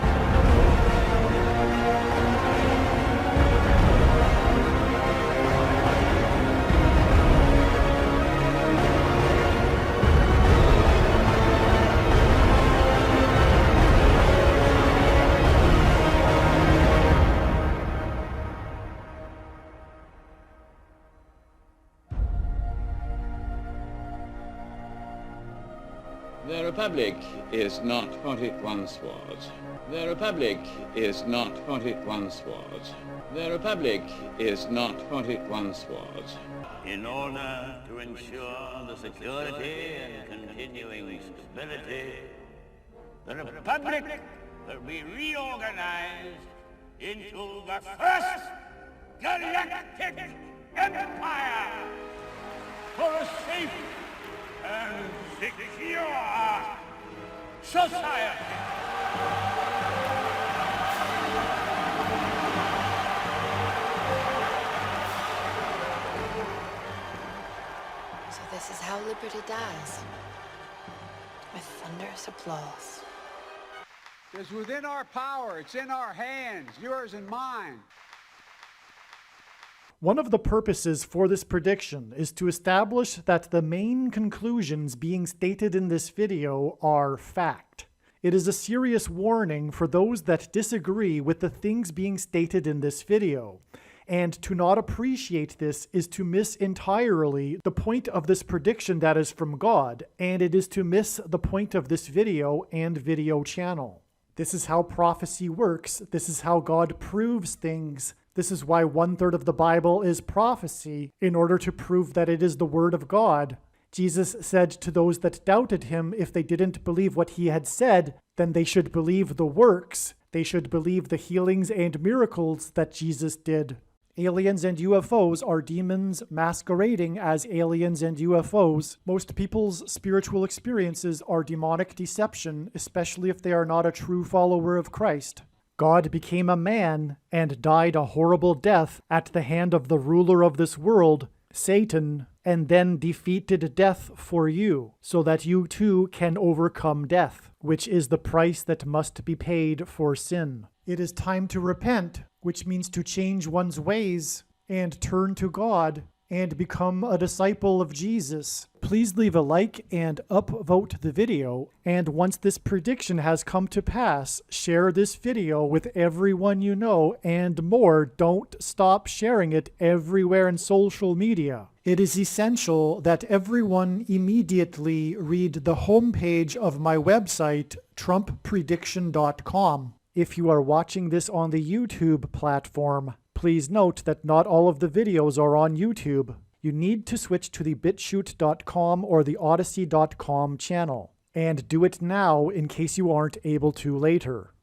The Republic is not what it once was. The Republic is not what it once was. The Republic is not what it once was. In order to ensure the security and continuing stability, the Republic will be reorganized into the first galactic empire for a safe and secure society. So this is how liberty dies. With thunderous applause. It is within our power, it's in our hands, yours and mine. One of the purposes for this prediction is to establish that the main conclusions being stated in this video are fact. It is a serious warning for those that disagree with the things being stated in this video. And to not appreciate this is to miss entirely the point of this prediction that is from God, and it is to miss the point of this video and video channel. This is how prophecy works. This is how God proves things. This is why 1/3 of the Bible is prophecy, in order to prove that it is the Word of God. Jesus said to those that doubted him, if they didn't believe what he had said, then they should believe the works. They should believe the healings and miracles that Jesus did. Aliens and UFOs are demons masquerading as aliens and UFOs. Most people's spiritual experiences are demonic deception, especially if they are not a true follower of Christ. God became a man and died a horrible death at the hand of the ruler of this world, Satan, and then defeated death for you, so that you too can overcome death, which is the price that must be paid for sin. It is time to repent, which means to change one's ways and turn to God and become a disciple of Jesus. Please leave a like and upvote the video, and once this prediction has come to pass, share this video with everyone you know, and more, don't stop sharing it everywhere in social media. It is essential that everyone immediately read the homepage of my website, TrumpPrediction.com. If you are watching this on the YouTube platform, please note that not all of the videos are on YouTube. You need to switch to the BitChute.com or the Odyssey.com channel. And do it now in case you aren't able to later.